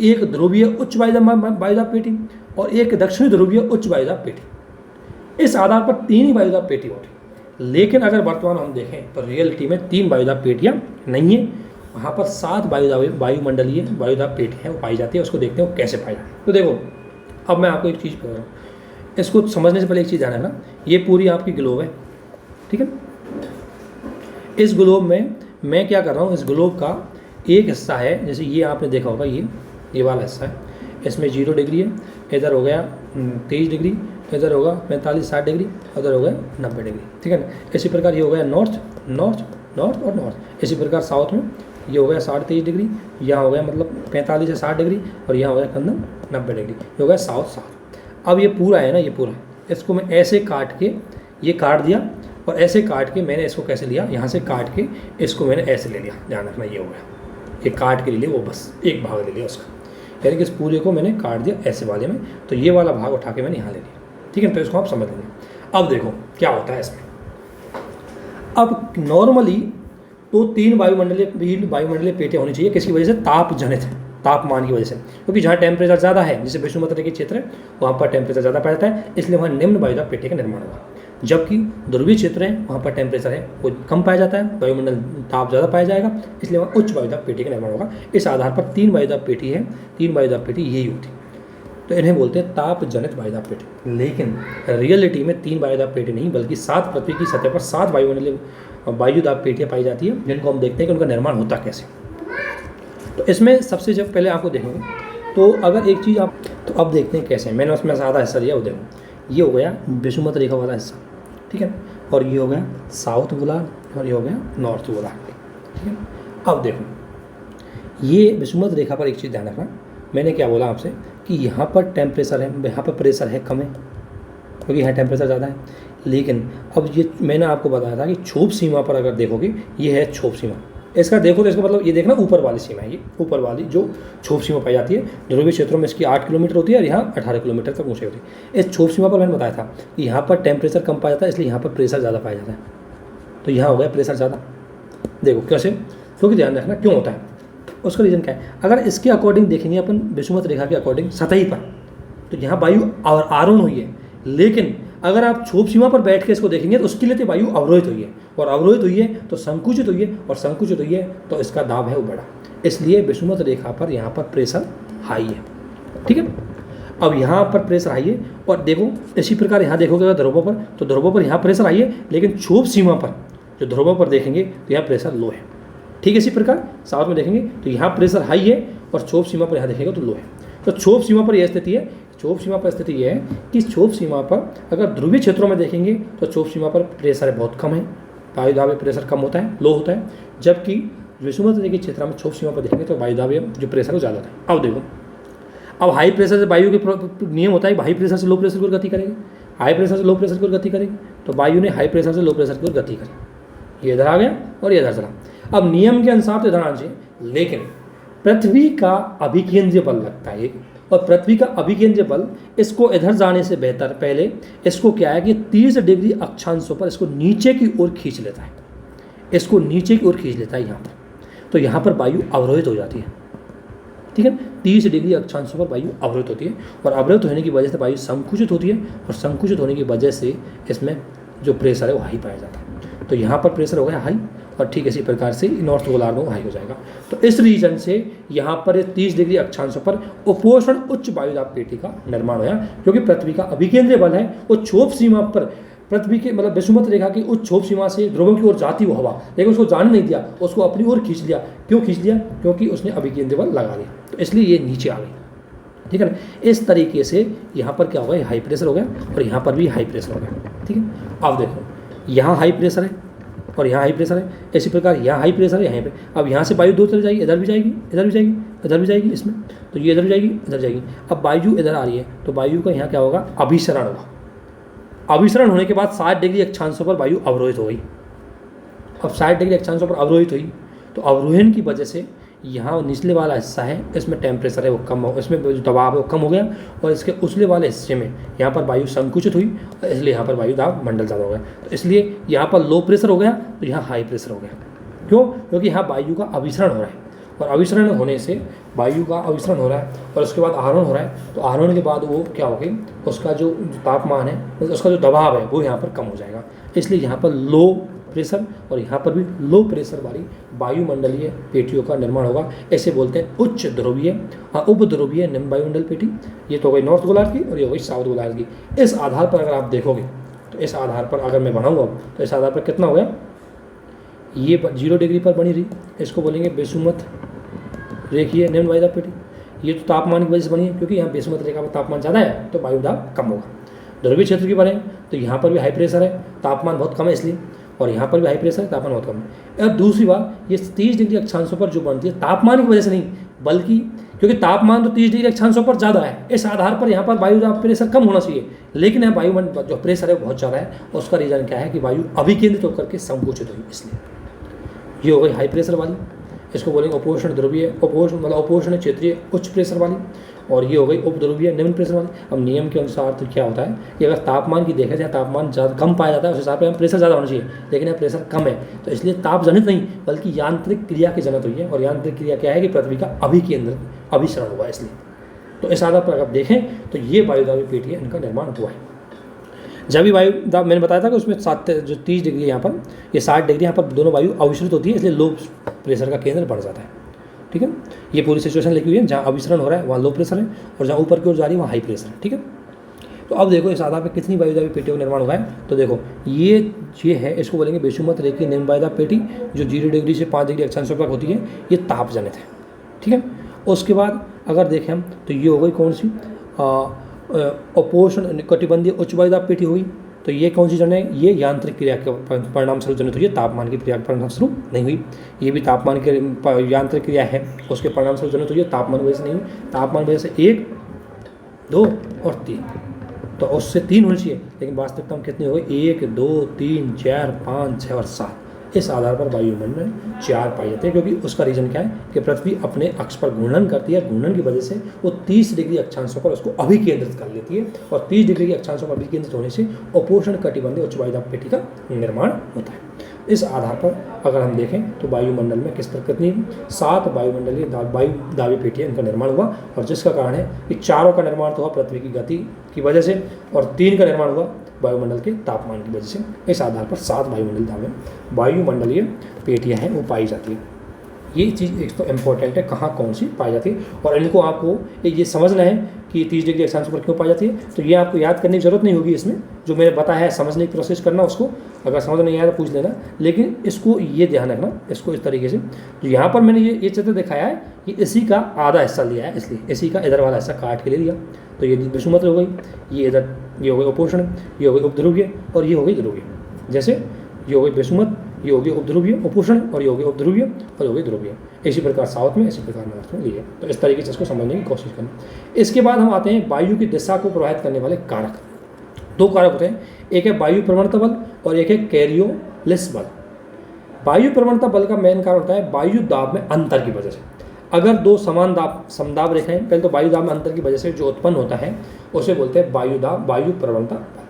S1: एक ध्रुवीय उच्च वायुदाब पेटी और एक दक्षिणी ध्रुवीय उच्च वायुदाब पेटी। इस आधार पर 3 ही वायुदाब पेटी होती, लेकिन अगर वर्तमान हम देखें तो रियलिटी में 3 वायुदाब पेटियाँ नहीं है, वहाँ पर 7 वायुमंडलीय वायुदाब पेटियाँ वो पाई जाती है। उसको देखते हैं वो कैसे पाई जाती है। तो देखो अब मैं आपको एक चीज़ बता रहा हूँ, इसको समझने से पहले एक चीज़ ध्यान रखना, ये पूरी आपकी ग्लोब है, ठीक है। इस ग्लोब में मैं क्या कर रहा हूँ, इस ग्लोब का एक हिस्सा है, जैसे ये आपने देखा होगा ये वाला हिस्सा है, इसमें 0 डिग्री है, इधर हो गया 23 डिग्री, इधर होगा 45-60 डिग्री, उधर हो गया 90 डिग्री, ठीक है ना। इसी प्रकार ये हो गया नॉर्थ और नॉर्थ। इसी प्रकार साउथ में ये हो गया 23.5 डिग्री, यहाँ हो गया मतलब 45 से 60 डिग्री और यहाँ हो गया कंदन 90 डिग्री, ये हो गया साउथ। अब ये पूरा है ना, ये पूरा इसको मैं ऐसे काट के ये काट दिया और ऐसे काट के मैंने इसको कैसे लिया, यहाँ से काट के इसको मैंने ऐसे ले लिया, ध्यान रखना ये हो गया, ये काट के ले लिया, वो बस एक भाग ले लिया उसका, यानी कि इस पूरे को मैंने काट दिया ऐसे वाले में, तो ये वाला भाग उठा के मैंने यहाँ ले लिया, ठीक है। तो इसको आप समझ लेंगे। अब देखो क्या होता है इसमें। अब नॉर्मली तो 3 वायुमंडलीय पेटियाँ होनी चाहिए। किसकी वजह से? ताप जनित, तापमान की वजह से, क्योंकि जहाँ टेम्परेचर ज़्यादा है, जैसे विषुवत रेखा क्षेत्र है, वहाँ पर टेम्परेचर ज़्यादा पाया जाता है, इसलिए वहाँ निम्न वायुदाब पेटी का निर्माण होगा। जबकि ध्रुवीय क्षेत्र है, वहाँ पर टेम्परेचर है वो कम पाया जाता है, वायुमंडल ताप ज़्यादा पाया जाएगा, इसलिए वहाँ उच्च वायुदाब पेटी का निर्माण होगा। इस आधार पर 3 वायुदाब पेटी है, 3 वायुदाब पेटी यही होती है, तो इन्हें बोलते हैं ताप जनित वायुदाब पेटी। लेकिन रियलिटी में 3 वायुदाब पेटी नहीं, बल्कि 7 पृथ्वी की सतह पर 7 वायुदाब पेटियाँ पाई जाती है, जिनको हम देखते हैं कि उनका निर्माण होता कैसे। तो इसमें सबसे जब पहले आपको देखेंगे, तो अगर एक चीज़ आप, तो अब देखते हैं कैसे। मैंने उसमें आधा हिस्सा लिया, वो देखो, ये हो गया विषुवत रेखा वाला हिस्सा, ठीक है, और ये हो गया साउथ गोलार्ध, और ये हो गया नॉर्थ गोलार्ध, ठीक है। अब देखो, ये विषुवत रेखा पर एक चीज़ ध्यान रखना, मैंने क्या बोला आपसे कि यहाँ पर टेम्परेचर है, यहाँ पर प्रेशर है कम है, क्योंकि यहाँ टेम्परेचर ज़्यादा है। लेकिन अब ये मैंने आपको बताया था कि क्षोभ सीमा पर अगर देखोगे, ये है क्षोभ सीमा, इसका देखो तो इसका मतलब ये देखना ऊपर वाली सीमा है, ये ऊपर वाली जो क्षोभ सीमा पाई जाती है। ध्रुवीय क्षेत्रों में इसकी 8 किलोमीटर होती है और यहाँ 18 किलोमीटर तक ऊँचाई होती है। इस क्षोभ सीमा पर मैंने बताया था कि यहाँ पर टेम्परेचर कम पाया जाता है, इसलिए यहाँ पर प्रेशर ज़्यादा पाया जाता है, तो यहाँ हो गया प्रेशर ज़्यादा। देखो कैसे, क्योंकि ध्यान रखना क्यों होता है, उसका रीज़न क्या है। अगर इसके अकॉर्डिंग देखेंगे अपन, विषुवत रेखा के अकॉर्डिंग सतही पर, तो यहाँ वायु आरोहण हुई है, लेकिन अगर आप क्षोभ सीमा पर बैठ के इसको देखेंगे तो उसके लिए तो वायु अवरोहित हुई है, और अवरोहित हुई है तो संकुचित हुई है, और संकुचित हुई है तो इसका दाब है वो बड़ा, इसलिए विषुवत रेखा पर यहाँ पर प्रेशर हाई है, ठीक है। अब यहाँ पर प्रेशर हाई है, और देखो इसी प्रकार यहाँ देखोगे ध्रुवों पर, तो ध्रुवों पर यहाँ प्रेशर हाई है, लेकिन क्षोभ सीमा पर जो ध्रुवों पर देखेंगे तो यहाँ प्रेशर लो है, ठीक है। इसी प्रकार साउथ में देखेंगे तो यहाँ प्रेशर हाई है, और क्षोभ सीमा पर यहाँ देखेंगे तो लो है। तो क्षोभ सीमा पर यह स्थिति है, क्षोभ सीमा पर स्थिति यह है कि क्षोभ सीमा पर अगर ध्रुवीय क्षेत्रों में देखेंगे तो क्षोभ सीमा पर प्रेशर बहुत कम है, वायुदाब प्रेशर कम होता है, लो होता है। जबकि विषुवत रेखा के क्षेत्र में क्षोभ सीमा पर देखेंगे तो वायुदाब जो प्रेशर है ज़्यादा होता है। अब देखो, अब हाई प्रेशर से वायु के नियम होता है, हाई प्रेशर से लो प्रेशर की ओर गति करेगी, हाई प्रेशर से लो प्रेशर की ओर गति करेगी, तो वायु ने हाई प्रेशर से लो प्रेशर की ओर गति करी, ये इधर आ गया और ये इधर चला। अब नियम के अनुसार तो इधर आना चाहिए, लेकिन पृथ्वी का अभिकेंद्रीय बल लगता है, और पृथ्वी का अभिकेंद्रीय बल इसको इधर जाने से बेहतर पहले इसको क्या है कि 30 डिग्री अक्षांशों पर इसको नीचे की ओर खींच लेता है, इसको नीचे की ओर खींच लेता है यहाँ पर, तो यहाँ पर वायु अवरोहित हो जाती है, ठीक है। 30 डिग्री अक्षांशों पर वायु अवरोहित होती है, और अवरोहित होने की वजह से वायु संकुचित होती है, और संकुचित होने की वजह से इसमें जो प्रेशर है वो हाई पाया जाता है। तो यहाँ पर प्रेशर हो गया हाई, और ठीक इसी प्रकार से नॉर्थ गोलार्ध में हाई हो जाएगा। तो इस रीजन से यहाँ पर 30 डिग्री अक्षांशों पर उपोषण उच्च वायुदाब पेटी का निर्माण हुआ, क्योंकि पृथ्वी का अभिकेंद्रीय बल है वो क्षोभ सीमा पर, पृथ्वी के मतलब विषुवत रेखा की उच्च क्षोभ सीमा से ध्रुवों की ओर जाती वो हवा, लेकिन उसको जाने नहीं दिया, उसको अपनी ओर खींच लिया। क्यों खींच लिया? क्योंकि उसने अभिकेंद्रीय बल लगा लिया, तो इसलिए ये नीचे आ गई, ठीक है ना। इस तरीके से यहाँ पर क्या होगा, हाई प्रेशर हो गया, और यहाँ पर भी हाई प्रेशर हो गया, ठीक है। अब देखो यहाँ हाई प्रेशर है और यहाँ हाई प्रेशर है, इसी प्रकार यहाँ हाई प्रेशर है यहाँ पे। अब यहाँ से वायु दो चली जाएगी, इधर भी जाएगी, इधर भी जाएगी, इधर भी जाएगी, इसमें तो ये इधर भी जाएगी, इधर जाएगी। अब वायु इधर आ रही है, तो वायु का यहाँ क्या होगा, अभिसरण होगा। अभिसरण होने के बाद 60 डिग्री अक्षांशों पर वायु अवरोहित हो गई। अब 60 डिग्री अक्षांशों पर अवरोहित हुई, तो अवरोहन की वजह से यहाँ निचले वाला हिस्सा है, इसमें टेम्परेचर है वो कम हो, इसमें जो दबाव है वो कम हो गया, और इसके उछले वाले हिस्से में यहाँ पर वायु संकुचित हुई, इसलिए यहाँ पर वायु दाब मंडल ज़्यादा हो गया। तो इसलिए यहाँ पर लो प्रेशर हो गया, तो यहाँ हाई प्रेशर हो गया। क्यों? क्योंकि यहाँ वायु का अभिसरण हो रहा है, और अभिसरण होने से वायु का अभिसरण हो रहा है, और उसके बाद आरोहण हो रहा है, तो आरोहण के बाद वो क्या होगी, उसका जो तापमान है, उसका जो दबाव है वो यहाँ पर कम हो जाएगा। इसलिए यहाँ पर लो प्रेशर और यहाँ पर भी लो प्रेशर वाली वायुमंडलीय पेटियों का निर्माण होगा। ऐसे बोलते हैं उच्च ध्रुवीय और उप ध्रुवीय निम्न वायुमंडल पेटी। ये तो हो गई नॉर्थ गोलार्ध की, और ये हो गई साउथ गोलार्ध की। इस आधार पर अगर आप देखोगे, तो इस आधार पर अगर मैं बनाऊँगा तो इस आधार पर कितना हो गया, ये 0 डिग्री पर बनी रही, इसको बोलेंगे विषुवत रेखीय निम्न वायुदाब पेटी। ये तो तापमान की वजह से बनी है, क्योंकि यहाँ विषुवत रेखा पर तापमान ज़्यादा है तो वायुदाब कम होगा। ध्रुवीय क्षेत्र की बने तो यहाँ पर भी हाई प्रेशर है, तापमान बहुत कम है इसलिए, और यहाँ पर भी हाई प्रेशर है, तापमान बहुत कम है। अब दूसरी बात, ये 30 डिग्री अक्षांशों पर जो बनती है तापमान की वजह से नहीं, बल्कि क्योंकि तापमान तो 30 डिग्री अक्षांशों पर ज़्यादा है, इस आधार पर यहाँ पर वायुदाब प्रेशर कम होना चाहिए, लेकिन यहाँ वायुमंडल जो प्रेशर है वो बहुत ज़्यादा है, और उसका रीज़न क्या है कि वायु अभिकेंद्रित होकर के संकुचित हुई, इसलिए ये हो गई हाई प्रेशर वाली। इसको बोलेंगे उपोष्ण ध्रुवीय, उपोष्ण मतलब उपोष्ण क्षेत्रीय उच्च प्रेशर वाली, और ये हो गई उपध्रुवीय निम्न प्रेशर वाली। अब नियम के अनुसार तो क्या होता है कि अगर तापमान की देखा जाए, तापमान ज़्यादा कम पाया जाता है उस हिसाब से हम प्रेशर ज़्यादा होना चाहिए, लेकिन यहाँ प्रेशर कम है, तो इसलिए ताप जनित नहीं बल्कि यांत्रिक क्रिया की जनित हुई है। और यांत्रिक क्रिया क्या है कि पृथ्वी का अभिसरण हुआ है इसलिए। तो इस आधार पर अगर देखें तो ये वायुदाबी पेटियाँ इनका निर्माण हुआ है। जब भी वायु दाब मैंने बताया था कि उसमें 30 डिग्री यहाँ पर, ये 60 डिग्री यहाँ पर दोनों वायु अविचलित होती है, इसलिए लो प्रेशर का केंद्र बढ़ जाता है। ठीक है, ये पूरी सिचुएशन लिखी हुई है, जहाँ अभिसरण हो रहा है वहाँ लो प्रेशर है, और जहाँ ऊपर की ओर जा रही है वहाँ हाई प्रेशर है। ठीक है, तो अब देखो इस आधार पर कितनी वायुदाबी पेटियों का निर्माण हुआ है। तो देखो ये है, इसको बोलेंगे बेशुमत रेखीय निम्न वायुदाब पेटी, जो 0 डिग्री से 5 डिग्री अक्षांश तक होती है, ये ताप जनित है। ठीक है, उसके बाद अगर देखें हम तो ये हो गई कौन सी, उपोष्ण कटिबंधीय उच्च वायुदाब पेटी हुई। तो ये कौन सी जन है, ये यांत्रिक क्रिया के परिणाम स्वरूप जनित हुई है, तापमान की क्रिया के परिणाम स्वरूप नहीं हुई। ये भी तापमान की यांत्रिक क्रिया है, उसके परिणाम स्वरूप जनित हुई है, तापमान वजह से नहीं हुई। तापमान वजह से 1, 2 और 3, तो उससे 3 होनी चाहिए, लेकिन वास्तविकता में कितनी हो गई, 1, 2, 3, 4, 5, 6 और 7। इस आधार पर वायुमंडल में 4 पाए जाते हैं, क्योंकि उसका रीजन क्या है कि पृथ्वी अपने अक्ष पर घूर्णन करती है, घूर्णन की वजह से वो 30 डिग्री अक्षांशों पर उसको अभिकेंद्रित कर लेती है, और 30 डिग्री के अक्षांशों पर अभिकेंद्रित होने से उपोष्ण कटिबंधीय उच्च वायुदाब पेटी का निर्माण होता है। इस आधार पर अगर हम देखें तो वायुमंडल में किस तरह कितनी 7 वायुमंडलीय वायुदाबी पेटियाँ इनका निर्माण हुआ, और जिसका कारण है कि 4 का निर्माण तो हुआ पृथ्वी की गति की वजह से, और 3 का निर्माण हुआ वायुमंडल के तापमान की वजह से। इस आधार पर 7 वायुमंडलीय पेटियाँ हैं वो पाई जाती है। ये चीज़ एक तो इम्पोर्टेंट है, कहाँ कौन सी पाई जाती है, और इनको आपको ये समझना है कि 30 डिग्री अक्षांश पर क्यों पाई जाती है। तो ये आपको याद करने की जरूरत नहीं होगी, इसमें जो मैंने बताया है समझने की कोशिश करना, उसको अगर समझ नहीं आया तो पूछ लेना, लेकिन इसको ये ध्यान रखना, इसको इस तरीके से। तो यहाँ पर मैंने ये चित्र दिखाया है कि इसी का आधा हिस्सा लिया है, इसलिए इसी का इधर वाला हिस्सा काट के ले लिया, तो ये विषुमत हो गई, ये इधर ये हो गई उपोष्ण, ये हो गई उपध्रुवीय, और ये हो गई ध्रुवीय। जैसे ये हो गई विषुमत, ये हो गई उपध्रुवीय उपोष्ण, और ये हो गई उपध्रुवीय, और ये हो गई ध्रुवीय। इसी प्रकार साउथ में, इसी प्रकार नॉर्थ में लिए। तो इस तरीके से इसको समझने की कोशिश करना। इसके बाद हम आते हैं वायु की दिशा को प्रभावित करने वाले कारक। 2 कारक होते हैं, एक है वायु प्रवणता बल और एक है कैरियोलिस बल। वायु प्रवणता बल का मेन कारण होता है वायु दाब में अंतर की वजह से। अगर 2 समान दाब समदाब रेखाएं, पहले तो वायु दाब में अंतर की वजह से जो उत्पन्न होता है उसे बोलते हैं वायु प्रवणता बल।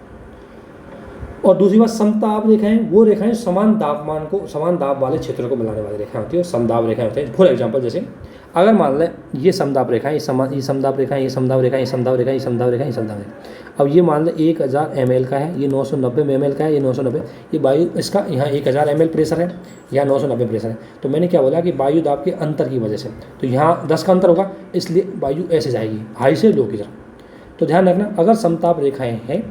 S1: और दूसरी बात समताप रेखाएं, वो रेखाएं समान दाब वाले क्षेत्रों को मिलाने वाली रेखाएं होती है, और समदाब रेखाएं होती हैं। फॉर एग्जांपल जैसे अगर मान लें ये समदाब रेखाएं, ये समदाब रेखाएं, ये समदाब रेखाएं, ये समदाब रेखाएं, ये समदाब रेखाएं, ये समदाब रेखाएं। अब ये मान लें 1000 ml का है, ये 990 ml का है, ये 990, ये वायु इसका यहाँ 1000 ml प्रेशर है, यहाँ 990 प्रेशर है। तो मैंने क्या बोला कि वायु दाब के अंतर की वजह से, तो यहाँ 10 का अंतर होगा, इसलिए वायु ऐसे जाएगी हाई से लो की तरफ। तो ध्यान रखना, अगर समताप रेखाएँ हैं,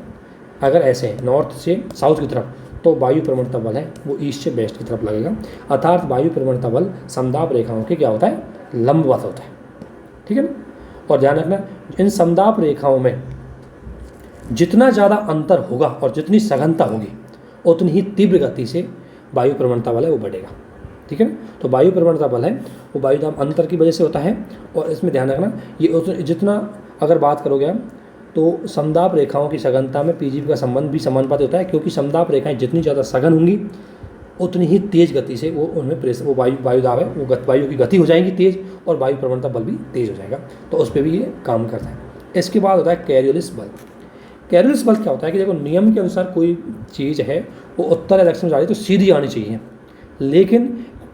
S1: अगर ऐसे हैं नॉर्थ से साउथ की तरफ, तो वायु प्रवणता बल है वो ईस्ट से वेस्ट की तरफ लगेगा, अर्थात वायु प्रवणता बल समदाब रेखाओं के क्या होता है, लंबवत होता है। ठीक है ना, और ध्यान रखना इन समदाब रेखाओं में जितना ज़्यादा अंतर होगा और जितनी सघनता होगी उतनी ही तीव्र गति से वायु प्रवणता बल है वो बढ़ेगा। ठीक है ना, तो वायु प्रवणता बल है वो वायु दाब अंतर की वजह से होता है, और इसमें ध्यान रखना ये जितना अगर बात करोगे आप तो समदाब रेखाओं की सघनता में पीजीवी का संबंध भी समानुपाती होता है, क्योंकि समदाब रेखाएं जितनी ज़्यादा सघन होंगी उतनी ही तेज़ गति से वो उनमें प्रेशर, वो वायु दाब है वो वायु की गति हो जाएगी तेज़, और वायु प्रवणता बल भी तेज़ हो जाएगा। तो उस पर भी ये काम करता है। इसके बाद होता है कैरियोलिस बल। कैरियोलिस बल क्या होता है कि देखो नियम के अनुसार कोई चीज़ है वो उत्तर या दक्षिण जा रही है तो सीधी आनी चाहिए, लेकिन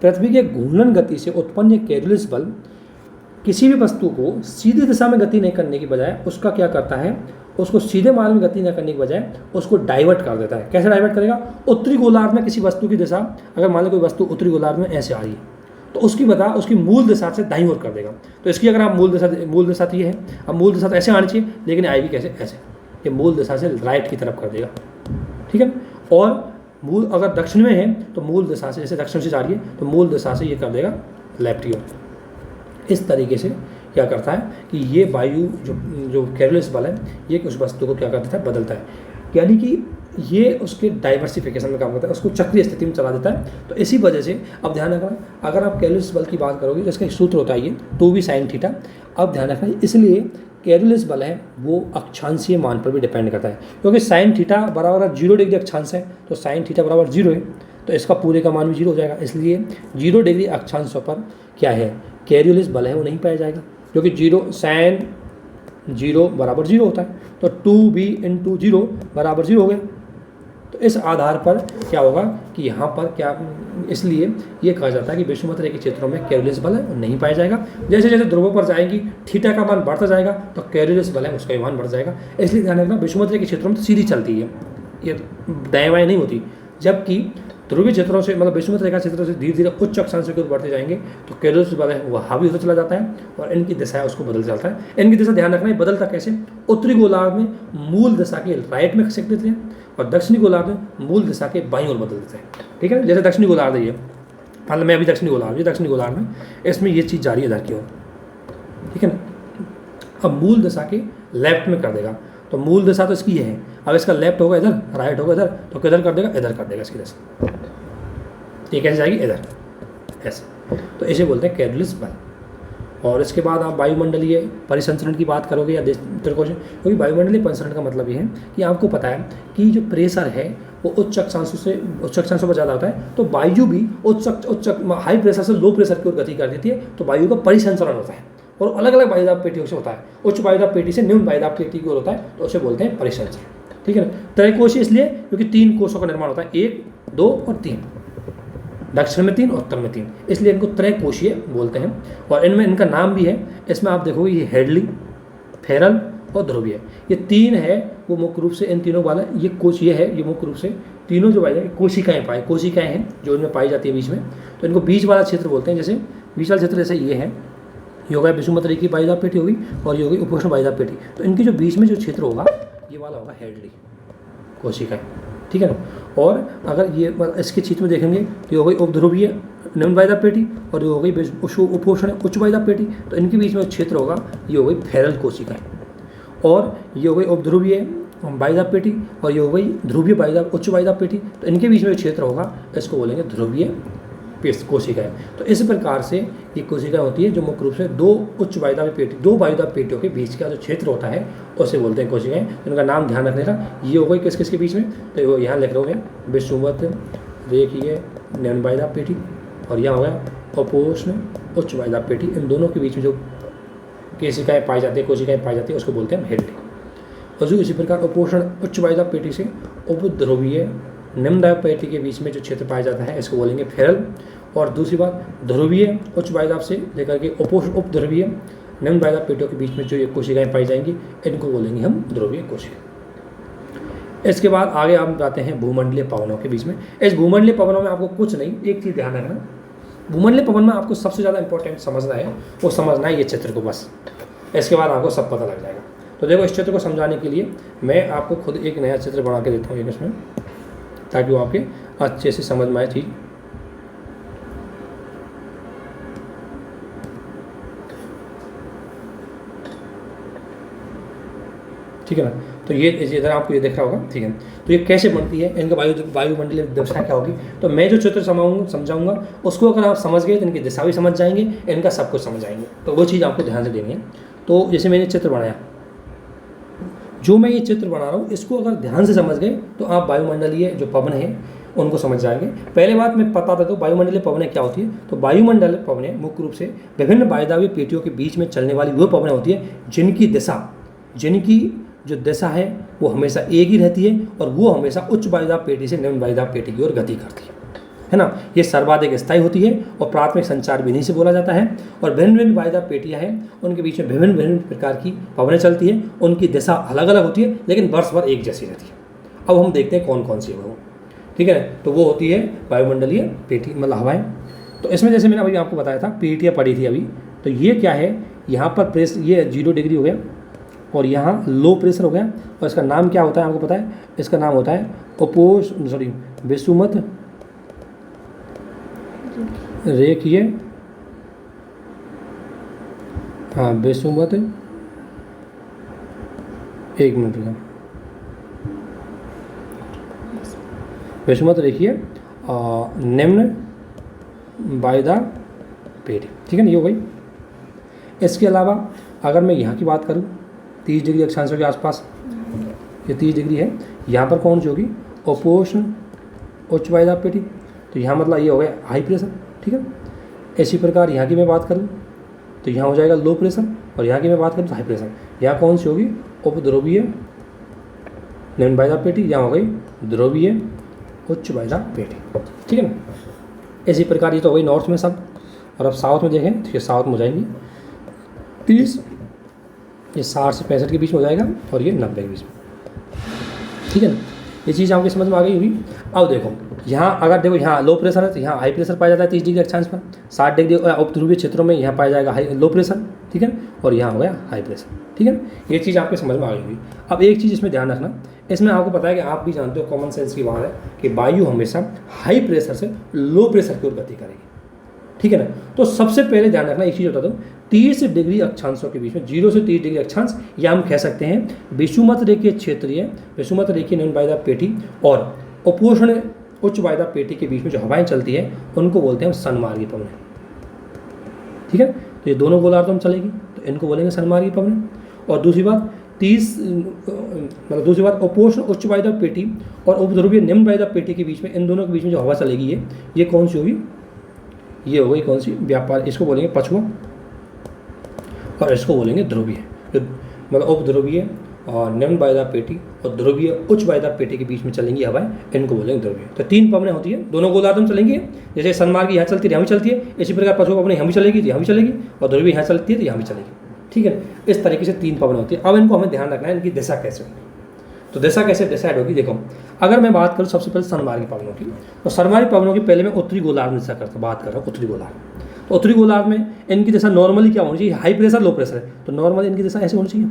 S1: पृथ्वी के घूर्णन गति से उत्पन्न कैरियोलिस बल किसी भी वस्तु को सीधी दिशा में गति नहीं करने की बजाय उसका क्या करता है, उसको सीधे मार्ग में गति न करने की बजाय उसको डाइवर्ट कर देता है। कैसे डाइवर्ट करेगा, उत्तरी गोलार्ध में किसी वस्तु की दिशा, अगर मान लो कोई वस्तु उत्तरी गोलार्ध में ऐसे आ रही है तो उसकी बता उसकी मूल दिशा से दाईं ओर कर देगा। तो इसकी अगर आप मूल दिशा तो ये है, अब मूल दिशा तो ऐसे आनी चाहिए, लेकिन आएगी कैसे, ऐसे, ये मूल दिशा से राइट की तरफ कर देगा। ठीक है, और मूल अगर दक्षिण में है तो मूल दिशा से, जैसे दक्षिण से जा रही है तो मूल दिशा से ये कर देगा लेफ्ट की ओर। इस तरीके से क्या करता है कि ये वायु जो कैरियोलिस बल है ये उस वस्तु को क्या करता है, बदलता है, यानी कि ये उसके डाइवर्सिफिकेशन में काम करता है, उसको चक्रीय स्थिति में चला देता है। तो इसी वजह से अब ध्यान रखना, अगर आप कैरियोलिस बल की बात करोगे तो इसका एक सूत्र होता है ये 2v sin थीटा। अब ध्यान रखना, इसलिए कैरियोलिस बल है वो अक्षांशीय मान पर भी डिपेंड करता है, क्योंकि sin थीटा बराबर 0 डिग्री अक्षांश है, तो sin थीटा बराबर 0 है, तो इसका पूरे का मान भी 0 हो जाएगा। इसलिए 0 डिग्री अक्षांशों पर क्या है, कैरियोलिस बल है वो नहीं पाया जाएगा, क्योंकि जीरो साइन 0 बराबर 0 होता है, तो 2b × 0 बराबर 0 हो गया। तो इस आधार पर क्या होगा कि यहाँ पर क्या, इसलिए ये कहा जाता है कि विषुवत रेखा के क्षेत्रों में कैरियोलिस बल है वो नहीं पाया जाएगा। जैसे जैसे ध्रुवों पर जाएंगी थीटा का मान बढ़ता जाएगा तो कैरियोलिस बल है उसका मान बढ़ जाएगा। इसलिए ध्यान रखना विषुवत रेखा के क्षेत्रों में तो सीधी चलती है, ये दाएं बाएं नहीं होती, जबकि ध्रुवीय क्षेत्रों से मतलब विषुवत रेखा क्षेत्रों से धीरे धीरे उच्च अक्षांशों की ओर बढ़ते जाएंगे तो कैरियोलिस बल है वो हावी होता चला जाता है और इनकी दिशा है उसको बदल जाता है। इनकी दिशा ध्यान रखना है बदलता कैसे, उत्तरी गोलार्ध में मूल दिशा के राइट में खिसक देते हैं और दक्षिणी गोलार्ध में मूल दिशा के बाईं ओर बदल देते हैं। ठीक है, जैसे दक्षिणी गोलार्ध है ये, मतलब मैं अभी दक्षिणी गोलार्ध में इसमें ये चीज़ जारी है इधर की ओर, ठीक है ना। अब मूल दिशा के लेफ्ट में कर देगा, तो मूल दिशा तो इसकी ये है, अब इसका लेफ्ट होगा इधर, राइट होगा इधर, तो किधर कर देगा, इधर कर देगा इसकी दिशा, ये कैसे जाएगी, इधर ऐसे, तो इसे बोलते हैं कैरियोलिस बल। और इसके बाद आप वायुमंडलीय परिसंचरण की बात करोगे या त्रिकोण, क्योंकि वायुमंडलीय परिसंचरण का मतलब ये है कि आपको पता है कि जो प्रेशर है वो उच्च अक्षांशों पर ज़्यादा होता है, तो वायु भी उच्च हाई प्रेशर से लो प्रेशर की ओर गति कर देती है, तो वायु का परिसंचरण होता है और अलग अलग वायुदाब पेटियों से होता है। उच्च वायुदाब पेटी से निम्न वायुदाब पेटी की ओर होता है, तो उसे बोलते हैं परिसंचरण। ठीक है ना। त्रैकोशीय इसलिए क्योंकि 3 कोषों का निर्माण होता है, 1, 2 और 3, दक्षिण में 3 और उत्तर में 3, इसलिए इनको त्रैकोशीय बोलते हैं। और इनमें इनका नाम भी है, इसमें आप देखोगे ये हेडली, फेरल और ध्रुवीय, ये 3 है वो मुख्य रूप से इन तीनों वाला ये कोश ये है, ये मुख्य रूप से तीनों जो पाई जाए कोशिकाएं हैं जो इनमें पाई जाती है बीच में, तो इनको बीच वाला क्षेत्र बोलते हैं। जैसे बीच वाला क्षेत्र जैसे ये है, ये होगा विषुवत रेखा की वायुदाब पेटी होगी और ये होगी उपोष्ण वायुदाब पेटी, तो इनके जो बीच में जो क्षेत्र होगा ये वाला होगा हेडली कोशिकाएं। ठीक है ना। और अगर ये इसके क्षेत्र में देखेंगे तो ये हो गई उपध्रुवीय निम्न वायुदाब पेटी और ये हो गई उपोष्ण उच्च वायुदाब पेटी, तो इनके बीच में क्षेत्र होगा ये हो गई फेरल कोशिकाएं, और ये हो गई उपध्रुवीय वायुदाब पेटी और ये हो गई ध्रुवीय वायुदाब उच्च वायुदाब पेटी, तो इनके बीच में जो क्षेत्र होगा इसको बोलेंगे ध्रुवीय कोशिकाएं। तो इस प्रकार से ये कोशिकाएं होती है जो मुख्य रूप से 2 उच्च वायुदाब पेटियों के बीच का जो क्षेत्र होता है उसे बोलते हैं कोशिकाएं। इनका नाम ध्यान रखने का, ये हो गई किस किस के बीच में, तो यहाँ लिख रहे हैं विषुवत रेखीय निम्न वायुदाब पेटी और यहाँ हो गया उपोष्ण उच्च वायुदाब पेटी, इन दोनों के बीच में जो कोशिकाएं पाई जाती है उसको बोलते हैं हेडली। और जो इसी प्रकार उपोष्ण उच्च वायुदाब पेटी से उपध्रुवीय निम्न वायुदाब पेटी के बीच में जो क्षेत्र पाया जाता है इसको बोलेंगे फेरल, और दूसरी बात ध्रुवीय उच्च वायुदाब से लेकर के उपध्रुवीय निम्न वायुदाब पेटियों के बीच में जो ये कोशिकाएं पाई जाएंगी इनको बोलेंगे हम ध्रुवीय कोशिकाएं। इसके बाद आगे हम जाते हैं भूमंडलीय पवनों के बीच में। इस भूमंडलीय पवनों में आपको कुछ नहीं, एक चीज़ ध्यान रखना, भूमंडलीय पवन में आपको सबसे ज़्यादा इंपॉर्टेंट समझना है, वो समझना है ये चित्र को बस, इसके बाद आपको सब पता लग जाएगा। तो देखो इस चित्र को समझाने के लिए मैं आपको खुद एक नया चित्र बना के देता हूँ इसमें, ताकि वो आपके अच्छे से समझ में आए चीज़। ठीक है ना। तो ये इधर आपको ये दिख रहा होगा, ठीक है। तो ये कैसे बनती है, इनका वायुमंडलीय दिशा क्या होगी, तो मैं जो चित्र समझाऊंगा उसको अगर आप समझ गए तो इनकी दिशा भी समझ जाएंगे, इनका सब कुछ समझ जाएंगे। तो वो चीज़ आपको ध्यान से देनी है। तो जैसे मैंने चित्र बनाया, जो मैं ये चित्र बना रहा हूँ इसको अगर ध्यान से समझ गए तो आप वायुमंडलीय जो पवन है उनको समझ जाएंगे। पहले बात मैं बता देता हूँ वायुमंडलीय पवनें क्या होती है। तो वायुमंडलीय पवनें मुख्य रूप से विभिन्न वायुदाबीय पेटियों के बीच में चलने वाली वो पवनें होती है जिनकी जो दिशा है वो हमेशा एक ही रहती है और वो हमेशा उच्च वायुदाब पेटी से निम्न वायुदाब पेटी की ओर गति करती है ना। ये सर्वाधिक स्थायी होती है और प्राथमिक संचार विधि से बोला जाता है। और भिन्न भिन्न वायुदाब पेटियाँ हैं, उनके बीच में विभिन्न प्रकार की पवनें चलती हैं, उनकी दिशा अलग अलग होती है लेकिन वर्ष भर एक जैसी रहती है। अब हम देखते हैं कौन कौन सी है वो, ठीक है। तो वो होती है वायुमंडलीय पेटी मतलब हवाएं। तो इसमें जैसे मैंने अभी आपको बताया था पेटियाँ पड़ी थी अभी, तो ये क्या है, यहाँ पर प्रेस ये 0 डिग्री हो गया और यहाँ लो प्रेशर हो गया, और इसका नाम क्या होता है आपको पता है, इसका नाम होता है विषुवत रेखीय, हाँ विषुवत, एक मिनट रुका, विषुवत रेखीय निम्न वायुदाब पेटी, ठीक है ना, ये हो गई। इसके अलावा अगर मैं यहाँ की बात करूँ 30 डिग्री अक्षांशों के आसपास, ये 30 डिग्री है, यहाँ पर कौन सी होगी, उपोष्ण उच्च वायुदाब पेटी, तो यहाँ मतलब ये हो गया हाई प्रेशर, ठीक है। इसी प्रकार यहाँ की मैं बात करूँ तो यहाँ हो जाएगा लो प्रेशर, और यहाँ की मैं बात करूँ तो हाई प्रेशर। यहाँ कौन सी होगी? उपध्रुवीय निम्न वायुदाब पेटी, यहाँ हो गई ध्रुवीय उच्च वायुदाब पेटी। ठीक है ना। इसी प्रकार ये तो हो गई नॉर्थ में सब। और अब साउथ में देखें तो ये साउथ में हो जाएंगी 30, ये 60 से 65 के बीच में हो जाएगा, और ये 90 के बीच में। ठीक है ना। ये चीज़ आपकी समझ में आ गई होगी। अब देखो यहाँ अगर देखो यहाँ लो प्रेशर है तो यहाँ हाई प्रेशर पाया जाता है 30 डिग्री अक्षांश पर। 60 डिग्री उपध्रुवीय क्षेत्रों में यहाँ पाया जाएगा लो प्रेशर। ठीक है। और यहाँ हो गया हाई प्रेशर। ठीक है। ये चीज़ आपके समझ में आ गई होगी। अब एक चीज़ इसमें ध्यान रखना, इसमें आपको पता है कि आप भी जानते हो, कॉमन सेंस की बात है कि वायु हमेशा हाई प्रेशर से लो प्रेशर की ओर गति करेगी। ठीक है ना। तो सबसे पहले ध्यान रखना एक चीज़ बता दूँ, 30 डिग्री अक्षांशों के बीच में 0 से 30 डिग्री अक्षांश, या हम कह सकते हैं विषुमत रेखीय क्षेत्रीय, विषुमत रेखीय निम्न वायुदाब पेटी और उपोष्ण उच्च वायुदाब पेटी के बीच में जो हवाएं चलती है उनको बोलते हैं सन्मार्गी पवनें। ठीक है। तो ये दोनों गोलार्धों में चलेगी तो इनको बोलेंगे सन्मार्गी पवनें। और दूसरी बात दूसरी बात उपोष्ण उच्च वायुदाब पेटी और उपध्रुवीय निम्न वायुदाब पेटी के बीच में, इन दोनों के बीच में जो हवा चलेगी ये कौन सी होगी? ये हो गई कौन सी? व्यापार। इसको बोलेंगे पछुआ और इसको बोलेंगे ध्रुवीय। मतलब उपध्रुवीय और निम्न वायुदाब पेटी और ध्रुवीय उच्च वायुदाब पेटी के बीच में चलेंगी हवाएं, इनको बोलेंगे ध्रुवीय। तो 3 पवनें होती है, दोनों गोलार्ध में चलेंगी। जैसे सन्मार्गी यहाँ चलती है यहाँ भी चलती है, इसी प्रकार पछुआ पवनें यहाँ भी चलेगी तो यहाँ भी चलेगी, और ध्रुवीय यहाँ चलती है तो यहाँ भी चलेगी। ठीक है। इस तरीके से 3 पवनें होती है। अब इनको हमें ध्यान रखना है इनकी दिशा कैसे होगी। तो दिशा कैसे डिसाइड होगी? देखो अगर मैं बात करूँ सबसे पहले सन्मार्गी पवनों की, तो सन्मार्गी पवनों की पहले मैं उत्तरी गोलार्ध में दिशा बात कर रहा हूँ। उत्तरी गोलार्ध, तो उत्तरी गोलार्ध में इनकी दिशा नॉर्मली क्या होनी चाहिए? हाई प्रेशर लो प्रेशर है तो नॉर्मली इनकी दिशा ऐसे होनी चाहिए।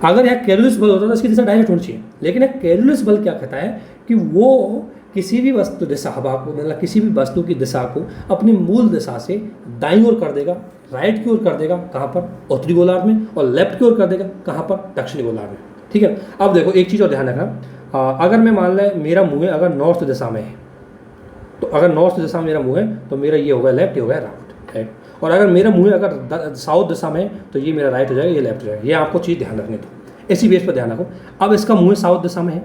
S1: अगर यहाँ कैरोलिस बल होता तो इसकी दिशा डायरेक्ट होनी चाहिए, लेकिन एक कैरोलिस बल क्या कहता है कि वो किसी भी वस्तु दिशा हवा को, मतलब किसी भी वस्तु की दिशा को अपनी मूल दिशा से दाईं ओर कर देगा, राइट की ओर कर देगा, कहाँ पर? उत्तरी गोलार्ध में, और लेफ्ट की ओर कर देगा कहाँ पर? दक्षिणी गोलार्ध में। ठीक है। अब देखो एक चीज़ और ध्यान रखना, अगर मैं मान लें मेरा मुँह है अगर नॉर्थ दिशा में है, तो अगर नॉर्थ दिशा में मेरा मुँह है तो मेरा ये हो गया लेफ्ट, ये हो गया राइट। और अगर मेरा मुँह है अगर साउथ दिशा में है तो ये मेरा राइट हो जाएगा, ये लेफ्ट हो जाएगा। ये आपको चीज़ ध्यान रखनी, तो इसी बेस पर ध्यान रखो। अब इसका मुँह साउथ दिशा में है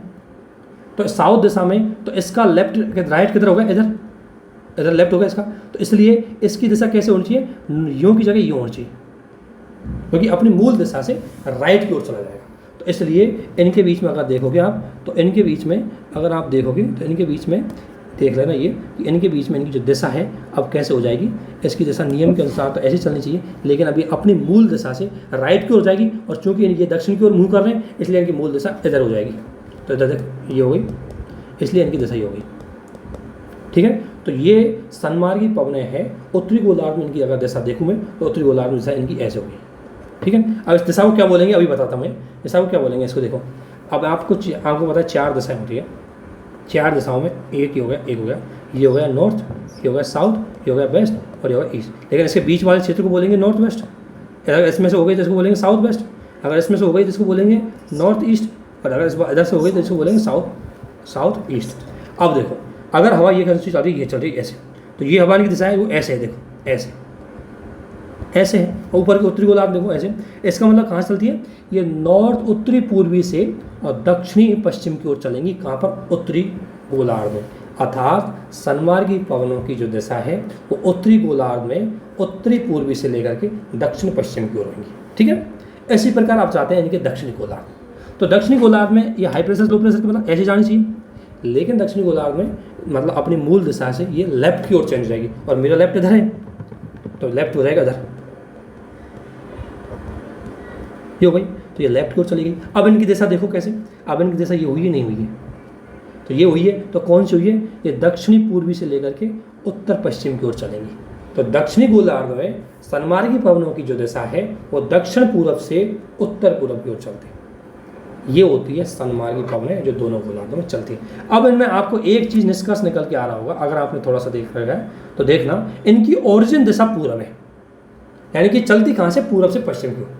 S1: तो साउथ दिशा में, तो इसका लेफ्ट राइट किधर होगा? इधर, इधर लेफ्ट होगा इसका। तो इसलिए इसकी दिशा कैसे होनी चाहिए? यूँ की जगह यूँ होनी चाहिए, क्योंकि अपनी मूल दिशा से राइट की ओर चला जाएगा। तो इसलिए इनके बीच में अगर देखोगे आप, तो इनके बीच में अगर आप देखोगे तो इनके बीच में देख लेना ये कि इनके बीच में इनकी जो दिशा है अब कैसे हो जाएगी। इसकी दिशा नियम के अनुसार तो ऐसे चलनी चाहिए, लेकिन अभी अपनी मूल दिशा से राइट की ओर जाएगी, और चूंकि ये दक्षिण की ओर मुँह कर रहे हैं इसलिए इनकी मूल दिशा इधर हो जाएगी। तो इधर तक ये हो गई, इसलिए इनकी दिशा ये हो गई। ठीक है। तो ये सन्मार्गी पवनें हैं। उत्तरी गोलार्ध में इनकी अगर दिशा देखूँ मैं तो उत्तरी गोलार्ध में दिशा इनकी ऐसे होगी। ठीक है। अब इस दिशा को क्या बोलेंगे अभी बताता हूँ मैं। दिशा को क्या बोलेंगे इसको देखो। अब आपको पता है 4 दिशाएं होती है। 4 दिशाओं में एक हो गया, ये हो गया नॉर्थ, ये हो गया साउथ, ये हो गया वेस्ट और ये हो गया ईस्ट। लेकिन इसके बीच वाले क्षेत्र को बोलेंगे नॉर्थ वेस्ट। अगर इसमें से हो गई तो इसको बोलेंगे साउथ वेस्ट। अगर इसमें से हो गई तो इसको बोलेंगे नॉर्थ ईस्ट। और अगर इधर से हो गई तो इसको बोलेंगे साउथ ईस्ट। अब देखो अगर हवा ये चल रही है, ये चल रही है ऐसे, तो ये हवा की दिशा है वो ऐसे है, देखो ऐसे है। ऊपर के उत्तरी गोलार्ध देखो ऐसे। इसका मतलब कहाँ चलती है? ये नॉर्थ उत्तरी पूर्वी से और दक्षिणी पश्चिम की ओर चलेंगी। कहाँ पर? उत्तरी गोलार्ध में। अर्थात सन्मार्गी पवनों की जो दिशा है वो उत्तरी गोलार्ध में उत्तरी पूर्वी से लेकर के दक्षिण पश्चिम की ओर होंगी। ठीक है। इसी प्रकार आप चाहते हैं इनके दक्षिणी गोलार्ध, तो दक्षिणी गोलार्ध में ये हाई प्रेशर लो प्रेशर की मतलब ऐसे जानी चाहिए, लेकिन दक्षिणी गोलार्ध में मतलब अपनी मूल दिशा से ये लेफ्ट की ओर चेंज जाएगी। और मेरा लेफ्ट इधर है तो लेफ्ट हो जाएगा इधर, ये हो गई। तो ये लेफ्ट की ओर चली गई। अब इनकी दिशा देखो कैसे। अब इनकी दिशा ये हुई है नहीं हुई है? तो ये हुई है। तो कौन सी हुई है? ये दक्षिणी पूर्वी से लेकर के उत्तर पश्चिम की ओर चलेंगी। तो दक्षिणी गोलार्ध में सन्मार्गी पवनों की जो दिशा है वो दक्षिण पूर्व से उत्तर पूर्व की ओर चलती है। ये होती है सन्मार्गी पवनें जो दोनों गोलार्धों में चलती है। अब इनमें आपको एक चीज़ निष्कर्ष निकल के आ रहा होगा, अगर आपने थोड़ा सा देख रखा है तो देखना इनकी ओरिजिन दिशा पूर्व है, यानी कि चलती कहाँ से? पूर्व से पश्चिम की ओर।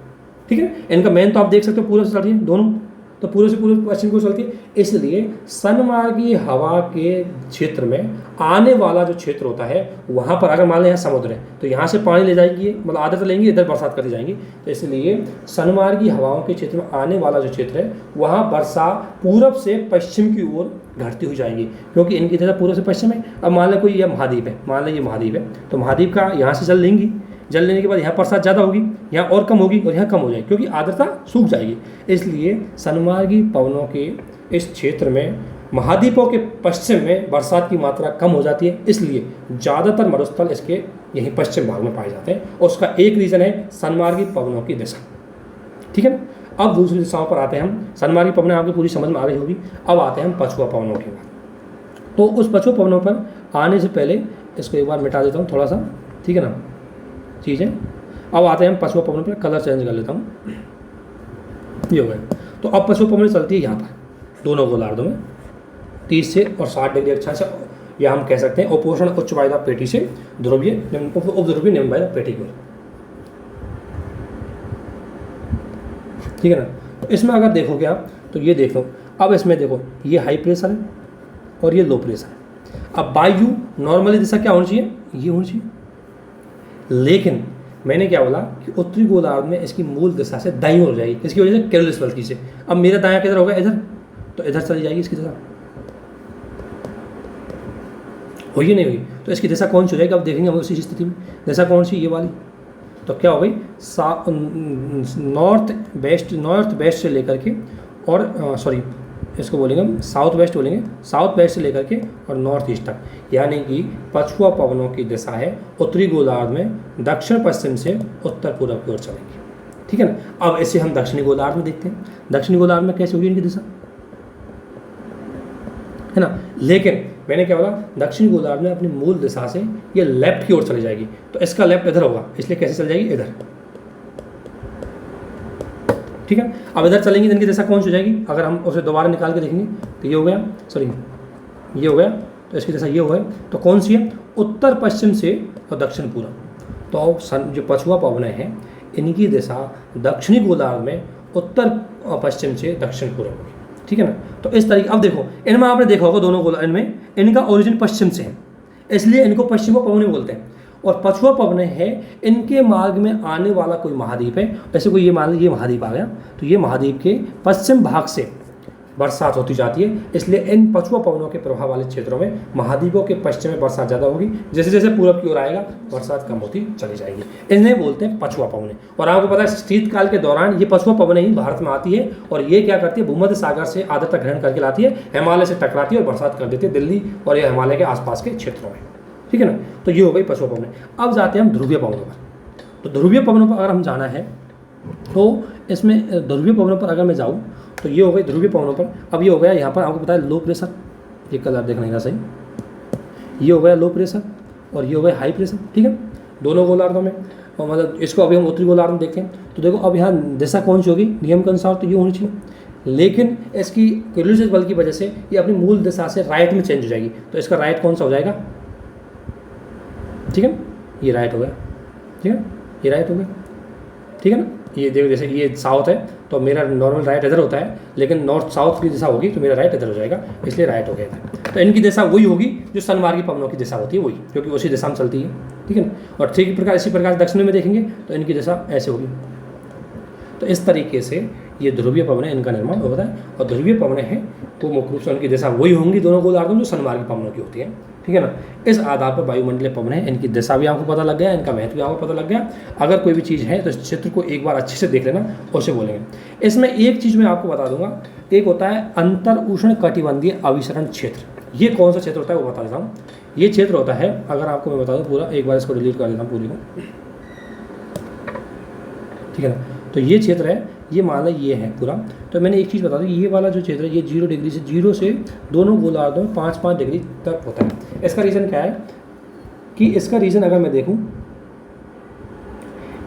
S1: ठीक है। इनका मेन तो आप देख सकते हो पूर्व से चल रही है दोनों, तो पूर्व से पूर्व पश्चिम को चलती है। इसलिए सन्मार्गी हवा के क्षेत्र में आने वाला जो क्षेत्र होता है वहाँ पर अगर मान लें यहाँ समुद्र है तो यहाँ से पानी ले जाएगी, मतलब आदत लेंगे, इधर बरसात करती जाएंगी। तो इसलिए सन्मार्गी हवाओं के क्षेत्र में आने वाला जो क्षेत्र है वहाँ वर्षा पूर्व से पश्चिम की ओर घटती हुई जाएगी, क्योंकि इनकी दिशा पूर्व से पश्चिम है। अब मान लें कोई यह महाद्वीप है, मान लें ये महाद्वीप है, तो महाद्वीप का यहाँ से जल लेंगी, जल लेने के बाद यहाँ बरसात ज़्यादा होगी, यहाँ और कम होगी और यहाँ कम हो जाएगी, क्योंकि आर्द्रता सूख जाएगी। इसलिए सन्मार्गी पवनों के इस क्षेत्र में महाद्वीपों के पश्चिम में बरसात की मात्रा कम हो जाती है, इसलिए ज़्यादातर मरुस्थल इसके यहीं पश्चिम भाग में पाए जाते हैं। और उसका एक रीज़न है सन्मार्गी पवनों की दिशा। ठीक है ना। अब दूसरी दिशाओं पर आते हैं हम। सन्मार्गी पवनें आपको पूरी समझ में आ रही होगी। अब आते हैं हम पछुआ पवनों के बाद। तो उस पछुआ पवनों पर आने से पहले इसको एक बार मिटा देता हूँ थोड़ा सा, ठीक है ना चीज़ें। अब आते हैं हम पछुआ पवन पर, कलर चेंज कर लेता हूँ, ये हो गया। तो अब पछुआ पवन चलती है यहाँ पर दोनों गोलार्धों में 30 से और 60 डिग्री अच्छा से, या हम कह सकते हैं उपोषण उच्च वायदा पेटी से ध्रुवीय उपध्रुवीय निम्न वायदा पेटी की ओर। ठीक है ना। तो इसमें अगर देखोगे आप तो ये देखो, अब इसमें देखो ये हाई प्रेशर है और ये लो प्रेशर है। अब वायु नॉर्मली दिशा क्या होनी चाहिए, ये होनी चाहिए, लेकिन मैंने क्या बोला कि उत्तरी गोलार्ध में इसकी मूल दिशा से दाईं ओर जाएगी, इसकी वजह से कैरोलिस बल्कि से। अब मेरा दायां किधर होगा, इधर, तो इधर चली जाएगी इसकी दिशा, होगी नहीं होगी। तो इसकी दिशा कौन सी हो जाएगी, अब देखेंगे हम उसी स्थिति में। दिशा कौन सी, ये वाली। तो क्या हो गई, नॉर्थ वेस्ट से लेकर के और सॉरी इसको बोलेंगे हम साउथ वेस्ट बोलेंगे, साउथ वेस्ट से लेकर के और नॉर्थ ईस्ट तक, यानी कि पछुआ पवनों की दिशा है उत्तरी गोलार्ध में दक्षिण पश्चिम से उत्तर पूर्व की ओर चलेगी। ठीक है ना। अब ऐसे हम दक्षिणी गोलार्ध में देखते हैं, दक्षिणी गोलार्ध में कैसे होगी इनकी दिशा, है ना। लेकिन मैंने क्या बोला, दक्षिणी गोलार्ध में अपनी मूल दिशा से ये लेफ्ट की ओर चली जाएगी, तो इसका लेफ्ट इधर होगा, इसलिए कैसे चल जाएगी, इधर। ठीक है। अब इधर चलेंगे तो इनकी दिशा कौन सी हो जाएगी, अगर हम उसे दोबारा निकाल के देखेंगे तो ये हो गया, सॉरी ये हो गया, तो इसकी दिशा ये हो गई, तो कौन सी है, उत्तर पश्चिम से और दक्षिण पूर्व। तो जो पछुआ पवनें हैं इनकी दिशा दक्षिणी गोलार्ध में उत्तर पश्चिम से दक्षिण पूर्व होगी। ठीक है ना। तो इस तरीके, अब देखो इनमें आपने देखा होगा दोनों गोलार्ध में इनका ओरिजिन पश्चिम से है, इसलिए इनको पश्चिमा पवनें बोलते हैं। और पछुआ पवनें हैं इनके मार्ग में आने वाला कोई महाद्वीप है, जैसे कोई ये मान लीजिए ये महाद्वीप आ गया, तो ये महाद्वीप के पश्चिम भाग से बरसात होती जाती है, इसलिए इन पछुआ पवनों के प्रभाव वाले क्षेत्रों में महाद्वीपों के पश्चिम में बरसात ज़्यादा होगी, जैसे जैसे पूरब की ओर आएगा बरसात कम होती चली जाएगी। इन्हें बोलते हैं पछुआ पवनें। और आपको पता है शीतकाल के दौरान ये पछुआ पवनें ही भारत में आती है, और ये क्या करती है, भूमध्य सागर से आर्द्रता ग्रहण करके लाती है, हिमालय से टकराती है और बरसात कर देती है दिल्ली और या हिमालय के आसपास के क्षेत्रों में। ठीक है ना। तो ये हो गई पछुआ पवनें। अब जाते हैं हम ध्रुवीय पवनों पर। तो ध्रुवीय पवनों पर अगर हम जाना है तो इसमें ध्रुवीय पवनों पर अगर मैं जाऊँ तो ये हो गई ध्रुवीय पवनों पर। अब ये हो गया यहाँ पर आपको पता है लो प्रेशर, ये कलर देखने का सही, ये हो गया लो प्रेशर और ये हो गया हाई प्रेशर। ठीक है, दोनों गोलार्धों में। और मतलब इसको अभी हम उत्तरी गोलार्ध में देखते हैं तो देखो अब यहाँ दिशा कौन सी होगी, नियम के अनुसार तो ये होनी चाहिए, लेकिन इसकी कैरोलिस बल की वजह से ये अपनी मूल दिशा से राइट में चेंज हो जाएगी। तो इसका राइट कौन सा हो जाएगा, ठीक है, ये राइट हो गया, ठीक है, ये राइट हो गया, ठीक है ना। ये देखो जैसे ये साउथ है तो मेरा नॉर्मल राइट इधर होता है, लेकिन नॉर्थ साउथ की दिशा होगी तो मेरा राइट इधर हो जाएगा, इसलिए राइट हो गया इधर। तो इनकी दिशा वही होगी जो सन्मार्गी पवनों की दिशा होती है, वही, क्योंकि उसी दिशा में चलती है। ठीक है ना। और ठीक प्रकार इसी प्रकार दक्षिण में देखेंगे तो इनकी दिशा ऐसे होगी। तो इस तरीके से ये ध्रुवीय पवनें इनका निर्माण होता है। और ध्रुवीय पवनें हैं तो मुख्य रूप से उनकी दिशा वही होंगी दोनों गोलार्धों में जो सन्मार्गी पवनों की होती है। ठीक है ना। इस आधार पर वायुमंडलीय पवनें, इनकी दिशा भी आपको पता लग गया, इनका महत्व भी आपको पता लग गया। अगर कोई भी चीज़ है तो इस क्षेत्र को एक बार अच्छे से देख लेना, उसे बोलेंगे। इसमें एक चीज़ मैं आपको बता दूंगा, एक होता है अंतर उष्ण कटिबंधीय अभिसरण क्षेत्र। ये कौन सा क्षेत्र होता है वो बता देता हूँ। ये क्षेत्र होता है, अगर आपको मैं बता दूँ पूरा, एक बार इसको डिलीट कर देता हूँ पूरी को, ठीक है ना। तो ये क्षेत्र है, ये मान लो ये है पूरा। तो मैंने एक चीज़ बता दूँ, ये वाला जो क्षेत्र है ये 0 डिग्री से 0 से दोनों गोलार्धों में 5-5 डिग्री तक होता है। इसका रीज़न क्या है कि इसका रीज़न अगर मैं देखूँ,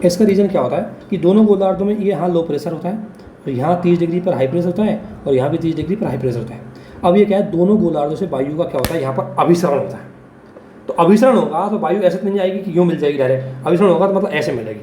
S1: इसका रीज़न क्या होता है कि दोनों गोलार्धों में ये यहाँ लो प्रेशर होता है और यहाँ 30 डिग्री पर हाई प्रेशर होता है और यहाँ भी 30 डिग्री पर हाई प्रेशर होता है। अब ये क्या है, दोनों गोलार्धों से वायु का क्या होता है, यहाँ पर अभिसरण होता है। तो अभिसरण होगा तो वायु ऐसे तो नहीं आएगी कि यूँ मिल जाएगी डायरेक्ट, अभिसरण होगा तो मतलब ऐसे मिलेगी।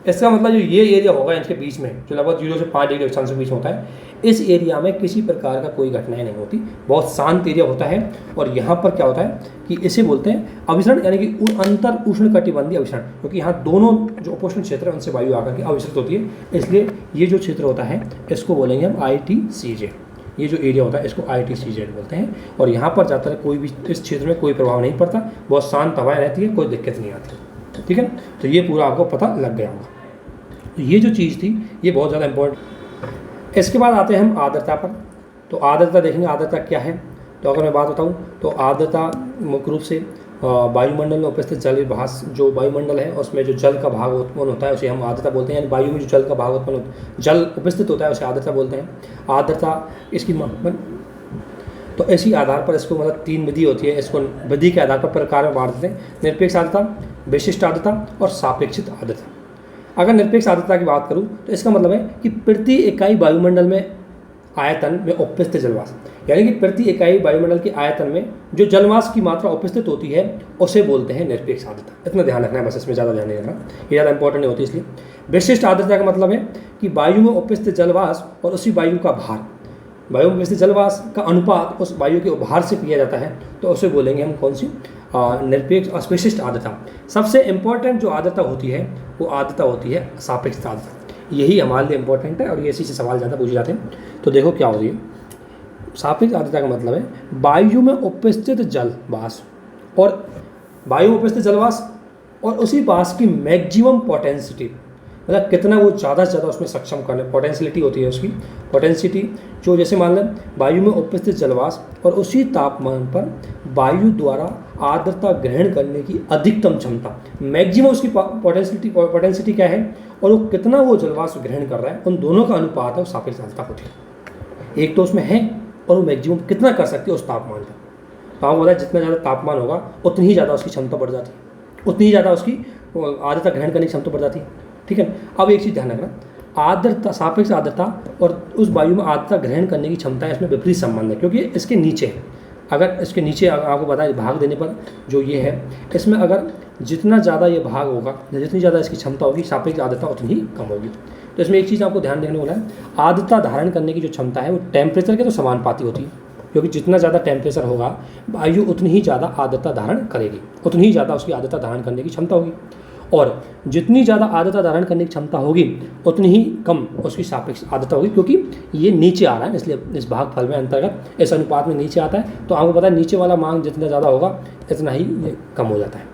S1: इसका मतलब जो ये एरिया होगा इनके बीच में, जो लगभग 0 से 5 डिग्री अक्षांश के बीच में होता है, इस एरिया में किसी प्रकार का कोई घटनाएं नहीं होती, बहुत शांत एरिया होता है। और यहाँ पर क्या होता है कि इसे बोलते हैं अभिसरण, यानी कि अंतर उष्णकटिबंधीय अभिसरण, क्योंकि यहाँ दोनों जो उपोष्ण क्षेत्र है उनसे वायु आकर के अभिसरित होती है, इसलिए ये जो क्षेत्र होता है इसको बोलेंगे हम ITCZ। ये जो एरिया होता है इसको ITCZ बोलते हैं। और यहाँ पर ज़्यादातर कोई भी इस क्षेत्र में कोई प्रभाव नहीं पड़ता, बहुत शांत हवाएं रहती है, कोई दिक्कत नहीं आती, ठीक है। तो ये पूरा आपको पता लग गया होगा। तो ये जो चीज़ थी ये बहुत ज़्यादा इम्पोर्टेंट। इसके बाद आते हैं हम आर्द्रता पर। तो आर्द्रता देखेंगे, आर्द्रता क्या है। तो अगर मैं बात बताऊँ तो आर्द्रता मुख्य रूप से वायुमंडल में उपस्थित जल भास, जो वायुमंडल है उसमें जो जल का भाग उत्पन्न होता है उसे हम आर्द्रता बोलते हैं। यानी वायु में जो जल का भाग उत्पन्न जल उपस्थित होता है उसे आर्द्रता बोलते हैं। आर्द्रता इसकी तो इसी आधार पर इसको मतलब 3 विधि होती है, इसको विधि के आधार पर प्रकार में बांट देते हैं: निरपेक्ष आर्द्रता, विशिष्ट आर्द्रता और सापेक्षित आर्द्रता। अगर निरपेक्ष आर्द्रता की बात करूं तो इसका मतलब है कि प्रति इकाई वायुमंडल में आयतन में उपस्थित जलवाष्प, यानी कि प्रति इकाई वायुमंडल के आयतन में जो जलवाष्प की मात्रा उपस्थित होती है उसे बोलते हैं निरपेक्ष आर्द्रता। इतना ध्यान रखना है बस, इसमें ज़्यादा ध्यान नहीं रखना, ये ज़्यादा इंपॉर्टेंट नहीं होती। इसलिए विशिष्ट आर्द्रता का मतलब है कि वायु में उपस्थित जलवाष्प और उसी वायु का भार, वायु में उपस्थित जलवाष्प का अनुपात उस वायु के भार से किया जाता है, तो उसे बोलेंगे हम कौन सी, निरपेक्ष विशिष्ट आर्द्रता। सबसे इंपॉर्टेंट जो आर्द्रता होती है वो आर्द्रता होती है सापेक्ष आर्द्रता। यही हमारे लिए इंपॉर्टेंट है और ये इसी से सवाल ज़्यादा पूछे जाते हैं। तो देखो क्या होती है सापेक्ष आर्द्रता का मतलब है वायु में उपस्थित जल वाष्प और वायु में उपस्थित जलवाष्प और उसी वाष्प की मैक्सिमम पोटेंसिटी, मतलब कितना वो ज़्यादा से ज़्यादा उसमें सक्षम करने, पोटेंशियलिटी होती है उसकी, पोटेंसिटी जो जैसे मान लें वायु में उपस्थित जलवाष्प और उसी तापमान पर वायु द्वारा आर्द्रता ग्रहण करने की अधिकतम क्षमता, मैक्सिमम उसकी पोटेंसिटी क्या है और वो कितना वो जलवाष्प ग्रहण कर रहा है, उन दोनों का अनुपात है वो सापेक्ष आर्द्रता होती है। एक तो उसमें है और वो मैक्सिमम कितना कर सकती है उस तापमान पर। तो आपको पता है जितना ज़्यादा तापमान होगा उतनी ही ज़्यादा उसकी क्षमता बढ़ जाती है, उतनी ही ज़्यादा उसकी आर्द्रता ग्रहण करने की क्षमता बढ़ जाती है, ठीक है। अब एक चीज़ ध्यान रखना, आर्द्रता, सापेक्ष आर्द्रता और उस वायु में आर्द्रता ग्रहण करने की क्षमता है, इसमें विपरीत संबंध है, क्योंकि इसके नीचे है, अगर इसके नीचे आपको पता है भाग देने पर जो ये है, इसमें अगर जितना ज़्यादा ये भाग होगा, जितनी ज़्यादा इसकी क्षमता होगी, सापेक्ष आर्द्रता उतनी ही कम होगी। तो इसमें एक चीज़ आपको ध्यान देने वाला है, आर्द्रता धारण करने की जो क्षमता है वो टेम्परेचर के तो समानुपाती होती है, क्योंकि जितना ज़्यादा टेम्परेचर होगा वायु उतनी ही ज़्यादा आर्द्रता धारण करेगी, उतनी ही ज़्यादा उसकी आर्द्रता धारण करने की क्षमता होगी, और जितनी ज़्यादा आर्द्रता धारण करने की क्षमता होगी उतनी ही कम उसकी सापेक्ष आर्द्रता होगी, क्योंकि ये नीचे आ रहा है, इसलिए इस भागफल में अंतर्गत इस अनुपात में नीचे आता है। तो आपको पता है नीचे वाला मान जितना ज़्यादा होगा इतना ही ये कम हो जाता है।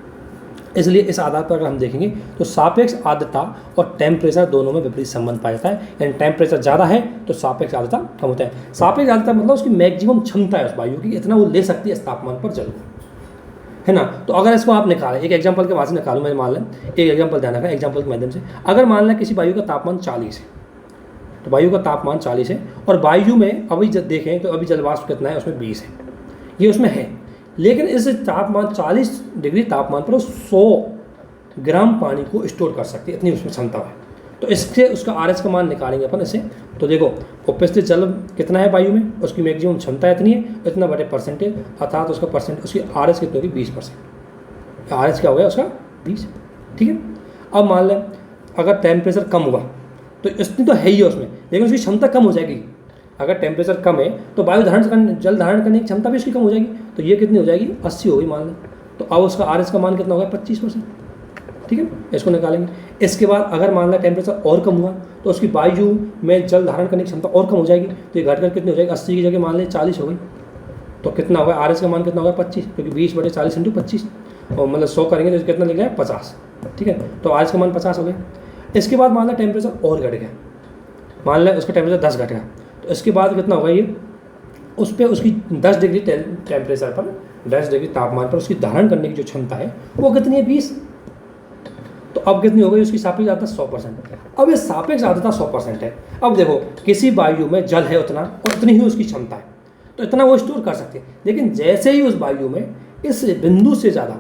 S1: इसलिए इस आधार पर अगर हम देखेंगे तो सापेक्ष आर्द्रता और टेम्परेचर दोनों में विपरीत संबंध पाया जाता है, यानी टेम्परेचर ज़्यादा है तो सापेक्ष आर्द्रता कम होता है। सापेक्ष आर्द्रता मतलब उसकी मैक्सिमम क्षमता है उस वायु की, इतना वो ले सकती है इस तापमान पर जल, है ना। तो अगर इसको आप निकालें, एक एग्जांपल के वहाँ से निकालूँ मैं, मान लें एक एग्जांपल ध्यान रखना, एग्जांपल के माध्यम से, अगर मान लें किसी वायु का तापमान 40 है, तो वायु का तापमान 40 है और वायु में अभी जब देखें तो अभी जलवाष्प कितना है, उसमें 20 है, ये उसमें है, लेकिन इस तापमान 40 डिग्री तापमान पर वो 100 ग्राम पानी को स्टोर कर सकती है, इतनी उसमें क्षमता है। तो इससे उसका RH का मान निकालेंगे अपन इसे, तो देखो उपस्थित जल कितना है वायु में, उसकी मैक्सिमम क्षमता इतनी है, इतना बड़े परसेंटेज, अर्थात उसका परसेंट, उसकी RH कितनी होगी 20%। RH क्या हो गया उसका 20, ठीक है। अब मान लें अगर टेम्परेचर कम हुआ तो इतनी तो है ही उसमें, लेकिन उसकी क्षमता कम हो जाएगी। अगर टेम्परेचर कम है तो वायु जल धारण करने की क्षमता भी उसकी कम हो जाएगी, तो ये कितनी हो जाएगी 80 होगी मान लें। तो अब उसका RH का मान कितना होगा 25%, ठीक है, इसको निकालेंगे। इसके बाद अगर मान लो टेम्परेचर और कम हुआ तो उसकी वायु में जल धारण करने की क्षमता और कम हो जाएगी, तो ये घटकर कितनी हो जाएगी 80 की जगह मान लें 40 हो गई, तो कितना होगा RH का मान कितना होगा 25, क्योंकि 20/40 × 25, और मतलब 100 करेंगे तो कितना लिख जाए 50, ठीक है। तो RH का मान 50 हो गया। इसके बाद मान लें टेम्परेचर और घट गया, मान लें उसका टेम्परेचर 10 घट गया, तो इसके बाद कितना होगा ये, उस पर उसकी 10 डिग्री टेम्परेचर पर, 10 डिग्री तापमान पर उसकी धारण करने की जो क्षमता है वो कितनी है 20। तो अब कितनी हो गई उसकी सापेक्ष आर्द्रता 100%। अब ये सापेक्ष आर्द्रता 100% है। अब देखो किसी वायु में जल है उतना और उतनी ही उसकी क्षमता है, तो इतना वो स्टोर कर सकते हैं, लेकिन जैसे ही उस वायु में इस बिंदु से ज़्यादा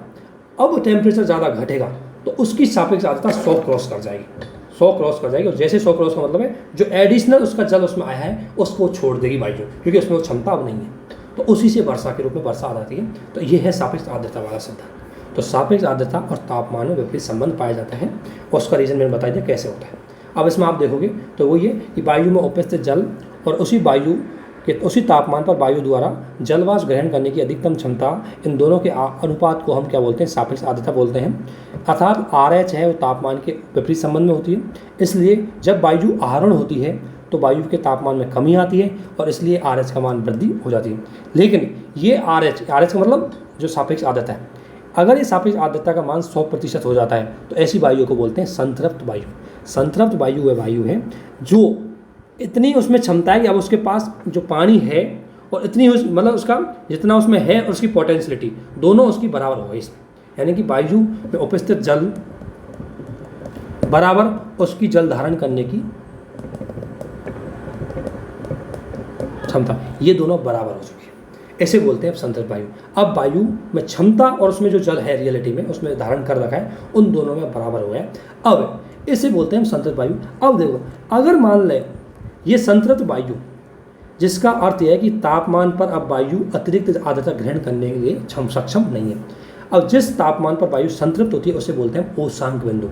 S1: अब टेम्परेचर ज़्यादा घटेगा तो उसकी सापेक्ष आर्द्रता 100 क्रॉस कर जाएगी, 100 क्रॉस कर जाएगी। और जैसे 100 क्रॉस का मतलब है जो एडिशनल उसका जल उसमें आया है उसको छोड़ देगी वायु, क्योंकि उसमें वो क्षमता अब नहीं है, तो उसी से वर्षा के रूप में वर्षा आ जाती है। तो ये है सापेक्ष आर्द्रता वाला सिद्धांत। तो सापेक्ष आर्द्रता और तापमान में विपरीत संबंध पाया जाता है, और उसका रीज़न मैंने बता दिया कैसे होता है। अब इसमें आप देखोगे तो वो ये कि वायु में उपस्थित जल और उसी तापमान पर वायु द्वारा जलवाष्प ग्रहण करने की अधिकतम क्षमता, इन दोनों के अनुपात को हम क्या बोलते हैं, सापेक्ष आर्द्रता बोलते हैं। अर्थात RH है वो तापमान के विपरीत संबंध में होती है, इसलिए जब वायु आहरण होती है तो वायु के तापमान में कमी आती है और इसलिए RH का मान वृद्धि हो जाती है। लेकिन ये RH का मतलब जो सापेक्ष आर्द्रता है, अगर ये सापेक्ष आर्द्रता का मान 100% हो जाता है तो ऐसी वायु को बोलते हैं संतृप्त वायु। संतृप्त वायु वह वायु है जो इतनी उसमें क्षमता है कि अब उसके पास जो पानी है और इतनी मतलब उसका जितना उसमें है और उसकी पोटेंशियलिटी दोनों उसकी बराबर हो गई इसमें, यानी कि वायु में उपस्थित जल बराबर उसकी जल धारण करने की क्षमता, ये दोनों बराबर हो चुकी है, ऐसे बोलते हैं संतृप्त वायु। अब वायु में क्षमता और उसमें जो जल है रियलिटी में उसमें धारण कर रखा है, उन दोनों में बराबर हो गया। अब इसे बोलते हैं संतृप्त वायु। अब देखो, अगर मान लें ये संतृप्त वायु, जिसका अर्थ यह है कि तापमान पर अब वायु अतिरिक्त आर्द्रता ग्रहण करने के लिए सक्षम नहीं है। अब जिस तापमान पर वायु संतृप्त होती है उसे बोलते हैं ओसांक बिंदु।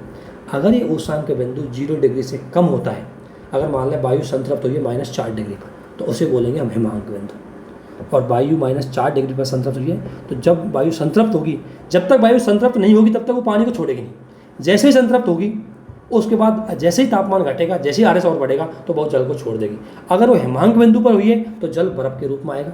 S1: अगर ये ओसांक बिंदु 0 डिग्री से कम होता है, अगर मान लें वायु संतृप्त हुई है -4 डिग्री पर, तो उसे बोलेंगे हम हिमांक बिंदु। और वायु -4 डिग्री पर संतृप्त हुई है, तो जब वायु संतृप्त होगी, जब तक वायु संतृप्त नहीं होगी तब तक वो पानी को छोड़ेगी नहीं। जैसे ही संतृप्त होगी उसके बाद जैसे ही तापमान घटेगा, जैसे ही RH और बढ़ेगा तो बहुत जल को छोड़ देगी। अगर वो हिमांक बिंदु पर हुई है तो जल बर्फ के रूप में आएगा,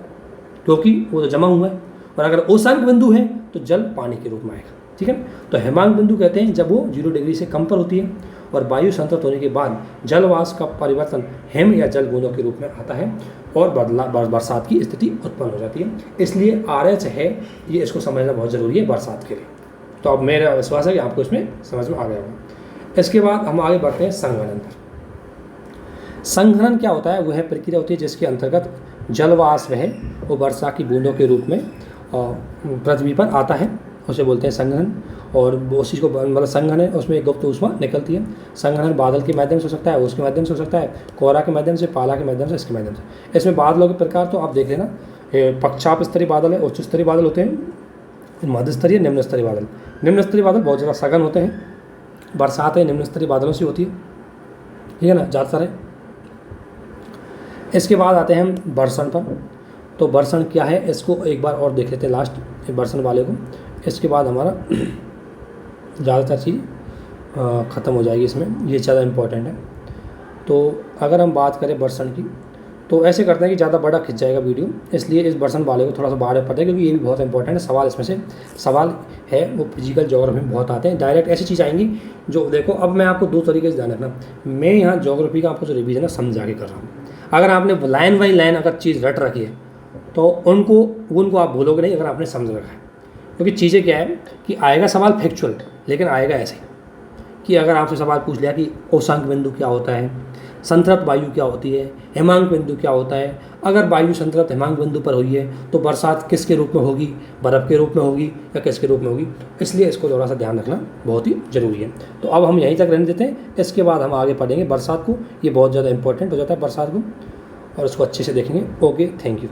S1: क्योंकि वो तो जमा हुआ है। और अगर ओसांक बिंदु है तो जल पानी के रूप में आएगा। ठीक है, तो हिमांक बिंदु कहते हैं जब वो 0 डिग्री से कम पर होती है और वायु संतृप्त होने के बाद जलवाष्प का परिवर्तन हिम या जल बूंदों के रूप में आता है और बरसात की स्थिति उत्पन्न हो जाती है। इसलिए RH है, ये इसको समझना बहुत ज़रूरी है बरसात के लिए। तो अब मेरा विश्वास है कि आपको इसमें समझ में आ गया होगा। इसके बाद हम आगे बढ़ते हैं संघनन पर। संघनन क्या होता है? वह प्रक्रिया होती है जिसके अंतर्गत जलवाष्प है वो वर्षा की बूंदों के रूप में पृथ्वी पर आता है, उसे बोलते हैं संघनन। और उसी को मतलब संघनन है, उसमें गुप्त ऊष्मा निकलती है। संघनन बादल के माध्यम से हो सकता है, उसके माध्यम से हो सकता है, कोहरा के माध्यम से, पाला के माध्यम से, इसके माध्यम से। इसमें बादलों के प्रकार तो आप देख लेना, पक्षाप स्तरीय बादल है, उच्च स्तरीय बादल होते हैं, मध्य स्तरीय, निम्न स्तरीय बादल। निम्न स्तरीय बादल बहुत ज़्यादा सघन होते हैं, बरसात है निम्न स्तरीय बादलों से होती है, ठीक है ना, ज़्यादातर है। इसके बाद आते हैं हम वर्षण पर। तो वर्षण क्या है इसको एक बार और देख लेते हैं, लास्ट वर्षण वाले को। इसके बाद हमारा ज़्यादातर चीज़ ख़त्म हो जाएगी इसमें, ये ज़्यादा इम्पोर्टेंट है। तो अगर हम बात करें वर्षण की, तो ऐसे करते हैं कि ज़्यादा बड़ा खिंच जाएगा वीडियो, इसलिए इस वर्षण वाले को थोड़ा सा बाहर पढ़ते हैं क्योंकि ये भी बहुत इंपॉर्टेंट है। सवाल इसमें से सवाल है वो फिजिकल ज्योग्राफी में बहुत आते हैं, डायरेक्ट ऐसी चीज़ आएंगी जो देखो। अब मैं आपको 2 तरीके से ध्यान रखना, मैं यहाँ ज्योग्राफी का आपको जो रिवीजन है समझा के कर रहा हूँ। अगर आपने लाइन बाई लाइन अगर चीज़ रट रखी है तो उनको आप भूलोगे नहीं अगर आपने समझ रखा है। क्योंकि चीज़ें क्या है कि आएगा सवाल फैक्चुअल, लेकिन आएगा ऐसे कि अगर आपसे सवाल पूछ लिया कि ओसांक बिंदु क्या होता है, संतृप्त वायु क्या होती है, हिमांक बिंदु क्या होता है, अगर वायु संतृप्त हिमांक बिंदु पर हुई है तो बरसात किसके रूप में होगी, बर्फ़ के रूप में होगी या किसके रूप में होगी, इसलिए इसको थोड़ा सा ध्यान रखना बहुत ही ज़रूरी है। तो अब हम यहीं तक रहने देते हैं, इसके बाद हम आगे पढ़ेंगे बरसात को। ये बहुत ज़्यादा इंपॉर्टेंट हो जाता है बरसात को, और उसको अच्छे से देखेंगे। Okay, thank you.